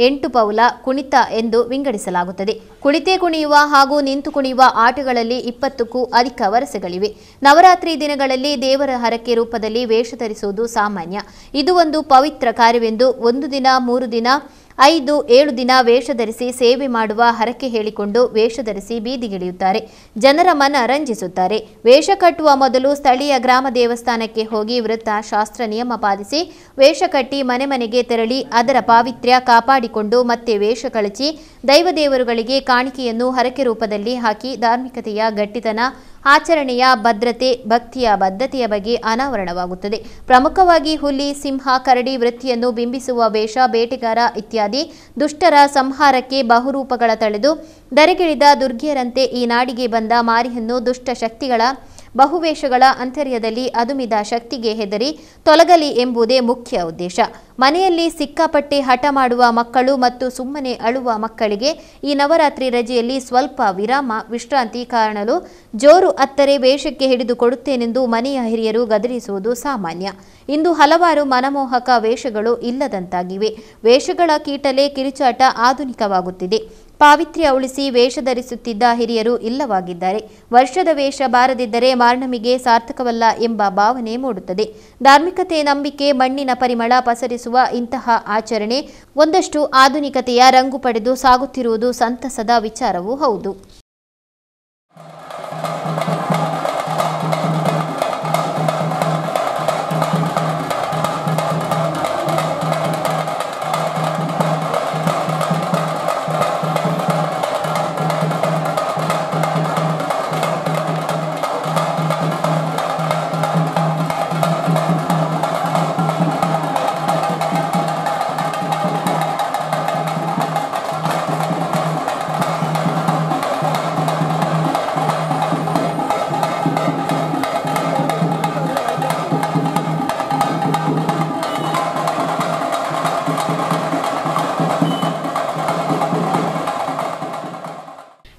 8 ಪೌಲ ಕುಣಿತ ಎಂದು ವಿಂಗಡಿಸಲಾಗುತ್ತದೆ. ಕುಳಿತೇ ಕುಣಿಯುವ ಹಾಗೂ ನಿಂತು ಕುಣಿಯುವ ಆಟಗಳಲ್ಲಿ 20ಕ್ಕೂ ಅಧಿಕ ವರಸೆಗಳಿವೆ. ನವರಾತ್ರಿ ದಿನಗಳಲ್ಲಿ ದೇವರ ಹರಕೆ ರೂಪದಲ್ಲಿ ವೇಷ ಧರಿಸುವುದು ಸಾಮಾನ್ಯ. ಇದು ಒಂದು ಪವಿತ್ರ ಕಾರ್ಯವೆಂದು 1 ದಿನ, 3 ದಿನ, 5, 7 ದಿನ ವೇಷ ಧರಿಸಿ ಸೇವೆ ಮಾಡುವ ಹರಕೆ ಹೇಳಿಕೊಂಡು ವೇಷ ಧರಿಸಿ ಬೀದಿಗಿಳಿಯುತ್ತಾರೆ. ಜನರ ಮನ ರಂಜಿಸುತ್ತಾರೆ. ವೇಷ ಕಟ್ಟುವ ಮೊದಲು ಸ್ಥಳೀಯ ಗ್ರಾಮ ದೇವಸ್ಥಾನಕ್ಕೆ ಹೋಗಿ ವ್ರತ, ಶಾಸ್ತ್ರ, ನಿಯಮ ಪಾಲಿಸಿ ವೇಷ ಕಟ್ಟಿ ಮನೆ ಮನೆಗೆ ತೆರಳಿ ಅದರ ಪಾವಿತ್ರ್ಯ ಕಾಪಾಡಿಕೊಂಡು ಮತ್ತೆ ವೇಷ ಕಳಚಿ ದೈವದೇವರುಗಳಿಗೆ ಕಾಣಿಕೆಯನ್ನು ಹರಕೆ ರೂಪದಲ್ಲಿ ಹಾಕಿ ಧಾರ್ಮಿಕತೆಯ ಗಟ್ಟಿತನ, ಆಚರಣೆಯ ಭದ್ರತೆ, ಭಕ್ತಿಯ ಬದ್ಧತೆಯ ಬಗ್ಗೆ ಅನಾವರಣವಾಗುತ್ತದೆ. ಪ್ರಮುಖವಾಗಿ ಹುಲಿ, ಸಿಂಹ, ಕರಡಿ ವೃತ್ತಿಯನ್ನು ಬಿಂಬಿಸುವ ವೇಷ, ಬೇಟೆಗಾರ ಇತ್ಯಾದಿ ದುಷ್ಟರ ಸಂಹಾರಕ್ಕೆ ಬಹುರೂಪಗಳ ತಳೆದು ಧರೆಗಿಳಿದ ದುರ್ಗಿಯರಂತೆ ಈ ನಾಡಿಗೆ ಬಂದ ಮಾರಿಯನ್ನು ದುಷ್ಟ ಶಕ್ತಿಗಳ ಬಹುವೇಷಗಳ ಅಂತರ್ಯದಲ್ಲಿ ಅದುಮಿದ ಶಕ್ತಿಗೆ ಹೆದರಿ ತೊಲಗಲಿ ಎಂಬುದೇ ಮುಖ್ಯ ಉದ್ದೇಶ. ಮನೆಯಲ್ಲಿ ಸಿಕ್ಕಾಪಟ್ಟೆ ಹಠ ಮಾಡುವ ಮಕ್ಕಳು ಮತ್ತು ಸುಮ್ಮನೆ ಅಳುವ ಮಕ್ಕಳಿಗೆ ಈ ನವರಾತ್ರಿ ರಜೆಯಲ್ಲಿ ಸ್ವಲ್ಪ ವಿರಾಮ, ವಿಶ್ರಾಂತಿ ಕಾಣಲು ಜೋರು ಅತ್ತರೆ ವೇಷಕ್ಕೆ ಹಿಡಿದು ಕೊಡುತ್ತೇನೆಂದು ಮನೆಯ ಹಿರಿಯರು ಗದರಿಸುವುದು ಸಾಮಾನ್ಯ. ಇಂದು ಹಲವಾರು ಮನಮೋಹಕ ವೇಷಗಳು ಇಲ್ಲದಂತಾಗಿವೆ. ವೇಷಗಳ ಕೀಟಲೆ, ಕಿರುಚಾಟ ಆಧುನಿಕವಾಗುತ್ತಿದೆ. ಪಾವಿತ್ರ್ಯ ಉಳಿಸಿ ವೇಷ ಧರಿಸುತ್ತಿದ್ದ ಹಿರಿಯರು ಇಲ್ಲವಾಗಿದ್ದಾರೆ. ವರ್ಷದ ವೇಷ ಬಾರದಿದ್ದರೆ ಮಾರ್ನಮಿಗೆ ಸಾರ್ಥಕವಲ್ಲ ಎಂಬ ಭಾವನೆ ಮೂಡುತ್ತದೆ. ಧಾರ್ಮಿಕತೆ, ನಂಬಿಕೆ, ಮಣ್ಣಿನ ಪರಿಮಳ ಪಸರಿಸುವ ಇಂತಹ ಆಚರಣೆ ಒಂದಷ್ಟು ಆಧುನಿಕತೆಯ ರಂಗು ಪಡೆದು ಸಾಗುತ್ತಿರುವುದು ಸಂತಸದ ವಿಚಾರವೂ ಹೌದು.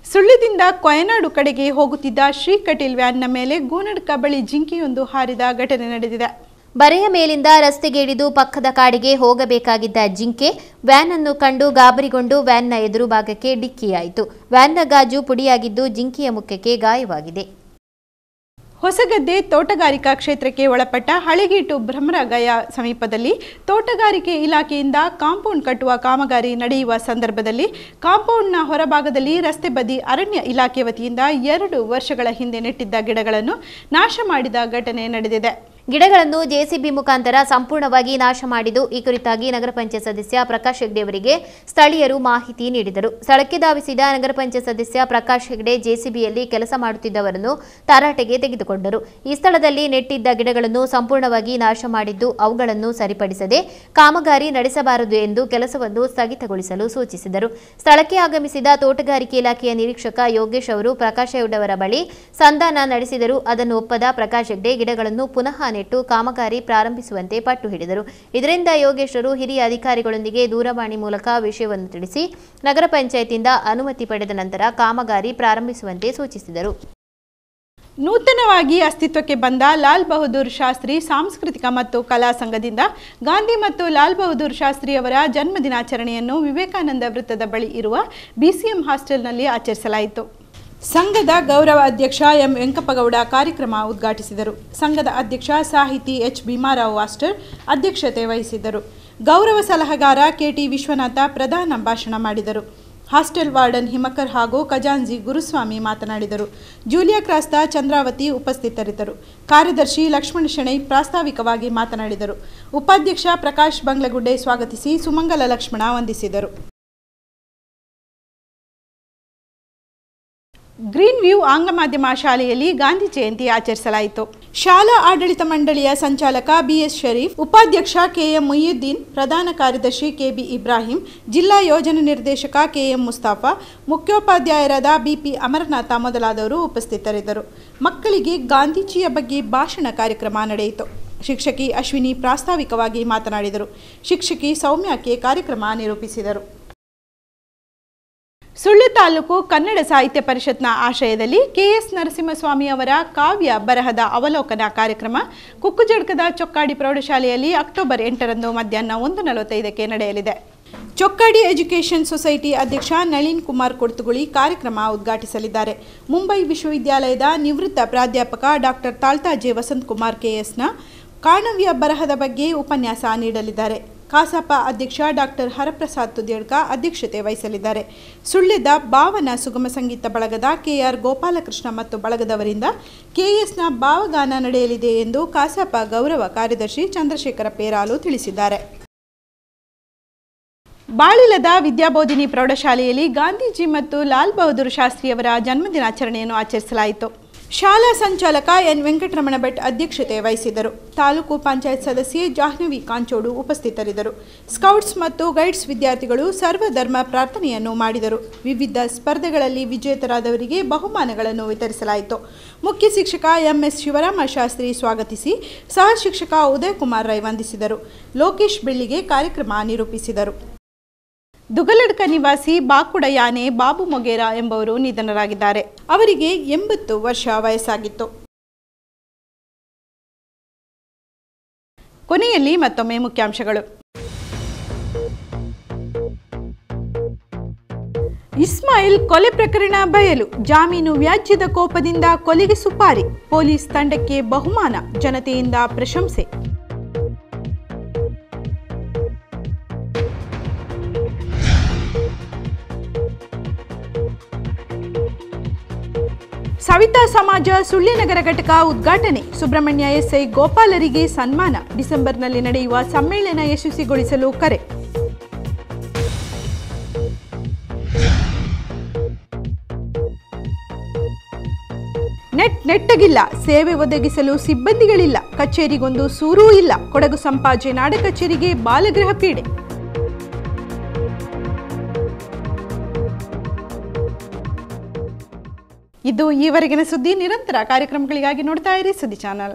ಸುಳ್ಯದಿಂದ ಕೊಯನಾಡು ಕಡೆಗೆ ಹೋಗುತ್ತಿದ್ದ ಶ್ರೀ ಕಟೀಲ್ ವ್ಯಾನ್ನ ಮೇಲೆ ಗೋನಡ್ಕ ಬಳಿ ಜಿಂಕೆಯೊಂದು ಹಾರಿದ ಘಟನೆ ನಡೆದಿದೆ. ಬರೆಯ ಮೇಲಿಂದ ರಸ್ತೆಗೆ ಇಳಿದು ಪಕ್ಕದ ಕಾಡಿಗೆ ಹೋಗಬೇಕಾಗಿದ್ದ ಜಿಂಕೆ ವ್ಯಾನ್ ಅನ್ನು ಕಂಡು ಗಾಬರಿಗೊಂಡು ವ್ಯಾನ್ನ ಎದುರು ಭಾಗಕ್ಕೆ ಡಿಕ್ಕಿಯಾಯಿತು. ವ್ಯಾನ್ನ ಗಾಜು ಪುಡಿಯಾಗಿದ್ದು ಜಿಂಕೆಯ ಮುಖಕ್ಕೆ ಗಾಯವಾಗಿದೆ. ಹೊಸಗದ್ದೆ ತೋಟಗಾರಿಕಾ ಕ್ಷೇತ್ರಕ್ಕೆ ಒಳಪಟ್ಟ ಹಳೆಗೀಟು ಭ್ರಮರಗಯ ಸಮೀಪದಲ್ಲಿ ತೋಟಗಾರಿಕೆ ಇಲಾಖೆಯಿಂದ ಕಾಂಪೌಂಡ್ ಕಟ್ಟುವ ಕಾಮಗಾರಿ ನಡೆಯುವ ಸಂದರ್ಭದಲ್ಲಿ ಕಾಂಪೌಂಡ್ನ ಹೊರಭಾಗದಲ್ಲಿ ರಸ್ತೆ ಬದಿ ಅರಣ್ಯ ಇಲಾಖೆ ವತಿಯಿಂದ 2 ವರ್ಷಗಳ ಹಿಂದೆ ನೆಟ್ಟಿದ್ದ ಗಿಡಗಳನ್ನು ನಾಶ ಮಾಡಿದ ಘಟನೆ ನಡೆದಿದೆ. ಗಿಡಗಳನ್ನು ಜೆಸಿಬಿ ಮುಖಾಂತರ ಸಂಪೂರ್ಣವಾಗಿ ನಾಶ ಮಾಡಿದ್ದು ಈ ಕುರಿತಾಗಿ ನಗರ ಪಂಚಾಯತ್ ಸದಸ್ಯ ಪ್ರಕಾಶ್ ಹೆಗ್ಡೆ ಅವರಿಗೆ ಸ್ಥಳೀಯರು ಮಾಹಿತಿ ನೀಡಿದರು. ಸ್ಥಳಕ್ಕೆ ಧಾವಿಸಿದ ನಗರ ಪಂಚಾಯತ್ ಸದಸ್ಯ ಪ್ರಕಾಶ್ ಹೆಗ್ಡೆ ಜೆಸಿಬಿಯಲ್ಲಿ ಕೆಲಸ ಮಾಡುತ್ತಿದ್ದವರನ್ನು ತರಾಟೆಗೆ ತೆಗೆದುಕೊಂಡರು. ಈ ಸ್ಥಳದಲ್ಲಿ ನೆಟ್ಟಿದ್ದ ಗಿಡಗಳನ್ನು ಸಂಪೂರ್ಣವಾಗಿ ನಾಶ ಮಾಡಿದ್ದು ಅವುಗಳನ್ನು ಸರಿಪಡಿಸದೆ ಕಾಮಗಾರಿ ನಡೆಸಬಾರದು ಎಂದು ಕೆಲಸವನ್ನು ಸ್ಥಗಿತಗೊಳಿಸಲು ಸೂಚಿಸಿದರು. ಸ್ಥಳಕ್ಕೆ ಆಗಮಿಸಿದ ತೋಟಗಾರಿಕೆ ಇಲಾಖೆಯ ನಿರೀಕ್ಷಕ ಯೋಗೇಶ್ ಅವರು ಪ್ರಕಾಶ್ ಹೆಗ್ಡೆ ಅವರ ಬಳಿ ಸಂಧಾನ ನಡೆಸಿದರು. ಅದನ್ನು ಒಪ್ಪದ ಪ್ರಕಾಶ್ ಹೆಗ್ಡೆ ಗಿಡಗಳನ್ನು ಪುನಃ ನೆಟ್ಟು ಕಾಮಗಾರಿ ಪ್ರಾರಂಭಿಸುವಂತೆ ಪಟ್ಟು ಹಿಡಿದರು. ಇದರಿಂದ ಯೋಗೇಶ್ವರು ಹಿರಿಯ ಅಧಿಕಾರಿಗಳೊಂದಿಗೆ ದೂರವಾಣಿ ಮೂಲಕ ವಿಷಯವನ್ನು ತಿಳಿಸಿ ನಗರ ಪಂಚಾಯತಿಯಿಂದ ಅನುಮತಿ ಪಡೆದ ನಂತರ ಕಾಮಗಾರಿ ಪ್ರಾರಂಭಿಸುವಂತೆ ಸೂಚಿಸಿದರು. ನೂತನವಾಗಿ ಅಸ್ತಿತ್ವಕ್ಕೆ ಬಂದ ಲಾಲ್ ಬಹದ್ದೂರ್ ಶಾಸ್ತ್ರಿ ಸಾಂಸ್ಕೃತಿಕ ಮತ್ತು ಕಲಾ ಸಂಘದಿಂದ ಗಾಂಧಿ ಮತ್ತು ಲಾಲ್ ಬಹದ್ದೂರ್ ಶಾಸ್ತ್ರಿ ಅವರ ಜನ್ಮದಿನಾಚರಣೆಯನ್ನು ವಿವೇಕಾನಂದ ವೃತ್ತದ ಬಳಿ ಇರುವ ಬಿಸಿಎಂ ಹಾಸ್ಟೆಲ್ನಲ್ಲಿ ಆಚರಿಸಲಾಯಿತು. ಸಂಘದ ಗೌರವ ಅಧ್ಯಕ್ಷ ಎಂ ವೆಂಕಪ್ಪಗೌಡ ಕಾರ್ಯಕ್ರಮ ಉದ್ಘಾಟಿಸಿದರು. ಸಂಘದ ಅಧ್ಯಕ್ಷ ಸಾಹಿತಿ ಎಚ್ ಭೀಮಾರಾವ್ ವಾಸ್ಟರ್ ಅಧ್ಯಕ್ಷತೆ ವಹಿಸಿದ್ದರು. ಗೌರವ ಸಲಹೆಗಾರ ಕೆಟಿ ವಿಶ್ವನಾಥ ಪ್ರಧಾನ ಭಾಷಣ ಮಾಡಿದರು. ಹಾಸ್ಟೆಲ್ ವಾರ್ಡನ್ ಹಿಮಕರ್ ಹಾಗೂ ಖಜಾಂಜಿ ಗುರುಸ್ವಾಮಿ ಮಾತನಾಡಿದರು. ಜೂಲಿಯಾ ಕ್ರಾಸ್ತ ಚಂದ್ರಾವತಿ ಉಪಸ್ಥಿತರಿದ್ದರು. ಕಾರ್ಯದರ್ಶಿ ಲಕ್ಷ್ಮಣ ಶೆಣೈ ಪ್ರಾಸ್ತಾವಿಕವಾಗಿ ಮಾತನಾಡಿದರು. ಉಪಾಧ್ಯಕ್ಷ ಪ್ರಕಾಶ್ ಬಂಗ್ಲಗುಡ್ಡೆ ಸ್ವಾಗತಿಸಿ ಸುಮಂಗಲ ಲಕ್ಷ್ಮಣ ವಂದಿಸಿದರು. ಗ್ರೀನ್ ವ್ಯೂ ಆಂಗ್ಲ ಮಾಧ್ಯಮ ಶಾಲೆಯಲ್ಲಿ ಗಾಂಧಿ ಜಯಂತಿ ಆಚರಿಸಲಾಯಿತು. ಶಾಲಾ ಆಡಳಿತ ಮಂಡಳಿಯ ಸಂಚಾಲಕ ಬಿಎಸ್ ಶರೀಫ್, ಉಪಾಧ್ಯಕ್ಷ ಕೆಎಂ ಮುಯ್ಯುದ್ದೀನ್, ಪ್ರಧಾನ ಕಾರ್ಯದರ್ಶಿ ಕೆಬಿ ಇಬ್ರಾಹಿಂ, ಜಿಲ್ಲಾ ಯೋಜನಾ ನಿರ್ದೇಶಕ ಕೆಎಂ ಮುಸ್ತಾಫಾ, ಮುಖ್ಯೋಪಾಧ್ಯಾಯರಾದ ಬಿಪಿ ಅಮರನಾಥ ಮೊದಲಾದವರು ಉಪಸ್ಥಿತರಿದ್ದರು. ಮಕ್ಕಳಿಗೆ ಗಾಂಧೀಜಿಯ ಬಗ್ಗೆ ಭಾಷಣ ಕಾರ್ಯಕ್ರಮ ನಡೆಯಿತು. ಶಿಕ್ಷಕಿ ಅಶ್ವಿನಿ ಪ್ರಾಸ್ತಾವಿಕವಾಗಿ ಮಾತನಾಡಿದರು. ಶಿಕ್ಷಕಿ ಸೌಮ್ಯಕ್ಕೆ ಕಾರ್ಯಕ್ರಮ ನಿರೂಪಿಸಿದರು. ಸುಳ್ಯ ತಾಲೂಕು ಕನ್ನಡ ಸಾಹಿತ್ಯ ಪರಿಷತ್ನ ಆಶ್ರಯದಲ್ಲಿ ಕೆಎಸ್ ನರಸಿಂಹಸ್ವಾಮಿ ಅವರ ಕಾವ್ಯ ಬರಹದ ಅವಲೋಕನ ಕಾರ್ಯಕ್ರಮ ಕುಕ್ಕುಜಡ್ಕದ ಚೊಕ್ಕಾಡಿ ಪ್ರೌಢಶಾಲೆಯಲ್ಲಿ ಅಕ್ಟೋಬರ್ 8ರಂದು ಮಧ್ಯಾಹ್ನ 1:45ಕ್ಕೆ ನಡೆಯಲಿದೆ. ಚೊಕ್ಕಾಡಿ ಎಜುಕೇಷನ್ ಸೊಸೈಟಿ ಅಧ್ಯಕ್ಷ ನಳಿನ್ ಕುಮಾರ್ ಕೊಡ್ತುಗುಳಿ ಕಾರ್ಯಕ್ರಮ ಉದ್ಘಾಟಿಸಲಿದ್ದಾರೆ. ಮುಂಬೈ ವಿಶ್ವವಿದ್ಯಾಲಯದ ನಿವೃತ್ತ ಪ್ರಾಧ್ಯಾಪಕ ಡಾಕ್ಟರ್ ತಾಳ್ತಾಜೆ ವಸಂತಕುಮಾರ್ ಕೆಎಸ್ನ ಕಾಣವ್ಯ ಬರಹದ ಬಗ್ಗೆ ಉಪನ್ಯಾಸ ನೀಡಲಿದ್ದಾರೆ. ಕಸಾಪ ಅಧ್ಯಕ್ಷ ಡಾಕ್ಟರ್ ಹರಪ್ರಸಾದ್ ತುದೇಡ್ಕ ಅಧ್ಯಕ್ಷತೆ ವಹಿಸಲಿದ್ದಾರೆ. ಸುಳ್ಯದ ಭಾವನ ಸುಗಮ ಸಂಗೀತ ಬಳಗದ ಕೆಆರ್ ಗೋಪಾಲಕೃಷ್ಣ ಮತ್ತು ಬಳಗದವರಿಂದ ಕೆಎಸ್ನ ಭಾವಗಾನ ನಡೆಯಲಿದೆ ಎಂದು ಕಸಾಪ ಗೌರವ ಕಾರ್ಯದರ್ಶಿ ಚಂದ್ರಶೇಖರ ಪೇರಾಲು ತಿಳಿಸಿದ್ದಾರೆ. ಬಾಳಿಲದ ವಿದ್ಯಾಬೋಧಿನಿ ಪ್ರೌಢಶಾಲೆಯಲ್ಲಿ ಗಾಂಧೀಜಿ ಮತ್ತು ಲಾಲ್ ಬಹದ್ದೂರ್ ಶಾಸ್ತ್ರಿಯವರ ಜನ್ಮದಿನಾಚರಣೆಯನ್ನು ಆಚರಿಸಲಾಯಿತು. ಶಾಲಾ ಸಂಚಾಲಕ ಎನ್ ವೆಂಕಟರಮಣ ಭಟ್ ಅಧ್ಯಕ್ಷತೆ ವಹಿಸಿದ್ದರು. ತಾಲೂಕು ಪಂಚಾಯತ್ ಸದಸ್ಯೆ ಜಾಹ್ನವಿ ಕಾಂಚೋಡು ಉಪಸ್ಥಿತರಿದ್ದರು. ಸ್ಕೌಟ್ಸ್ ಮತ್ತು ಗೈಡ್ಸ್ ವಿದ್ಯಾರ್ಥಿಗಳು ಸರ್ವಧರ್ಮ ಪ್ರಾರ್ಥನೆಯನ್ನು ಮಾಡಿದರು. ವಿವಿಧ ಸ್ಪರ್ಧೆಗಳಲ್ಲಿ ವಿಜೇತರಾದವರಿಗೆ ಬಹುಮಾನಗಳನ್ನು ವಿತರಿಸಲಾಯಿತು. ಮುಖ್ಯ ಶಿಕ್ಷಕ ಎಂಎಸ್ ಶಿವರಾಮ ಶಾಸ್ತ್ರಿ ಸ್ವಾಗತಿಸಿ ಸಹ ಶಿಕ್ಷಕ ಉದಯ್ ಕುಮಾರ್ ರೈ ವಂದಿಸಿದರು. ಲೋಕೇಶ್ ಬೆಳ್ಳಿಗೆ ಕಾರ್ಯಕ್ರಮ ನಿರೂಪಿಸಿದರು. ದುಗಲಡ್ಕ ನಿವಾಸಿ ಬಾಕುಡ ಯಾನೆ ಬಾಬು ಮೊಗೇರಾ ಎಂಬುವರು ನಿಧನರಾಗಿದ್ದಾರೆ. ಅವರಿಗೆ 80 ವರ್ಷ ವಯಸ್ಸಾಗಿತ್ತು. ಕೊನೆಯಲ್ಲಿ ಮತ್ತೊಮ್ಮೆ ಮುಖ್ಯಾಂಶಗಳು. ಇಸ್ಮಾಯಿಲ್ ಕೊಲೆ ಪ್ರಕರಣ ಬಯಲು, ಜಾಮೀನು ವ್ಯಾಜ್ಯದ ಕೋಪದಿಂದ ಕೊಲೆಗೆ ಸುಪಾರಿ, ಪೊಲೀಸ್ ತಂಡಕ್ಕೆ ಬಹುಮಾನ, ಜನತೆಯಿಂದ ಪ್ರಶಂಸೆ. ಸವಿತಾ ಸಮಾಜ ಸುಳ್ಯನಗರ ಘಟಕ ಉದ್ಘಾಟನೆ, ಸುಬ್ರಹ್ಮಣ್ಯ ಎಸ್ಐ ಗೋಪಾಲರಿಗೆ ಸನ್ಮಾನ, ಡಿಸೆಂಬರ್ನಲ್ಲಿ ನಡೆಯುವ ಸಮ್ಮೇಳನ ಯಶಸ್ವಿಗೊಳಿಸಲು ಕರೆ. ನೆಟ್ಟಗಿಲ್ಲ, ಸೇವೆ ಒದಗಿಸಲು ಸಿಬ್ಬಂದಿಗಳಿಲ್ಲ, ಕಚೇರಿಗೊಂದು ಸೂರೂ ಇಲ್ಲ, ಕೊಡಗು ಸಂಪಾಜೆ ನಾಡ ಕಚೇರಿಗೆ ಬಾಲಗೃಹ ಪೀಡೆ. ಇದು ಈವರೆಗಿನ ಸುದ್ದಿ. ನಿರಂತರ ಕಾರ್ಯಕ್ರಮಗಳಿಗಾಗಿ ನೋಡ್ತಾ ಇರಿ ಸುದ್ದಿ ಚಾನಲ್.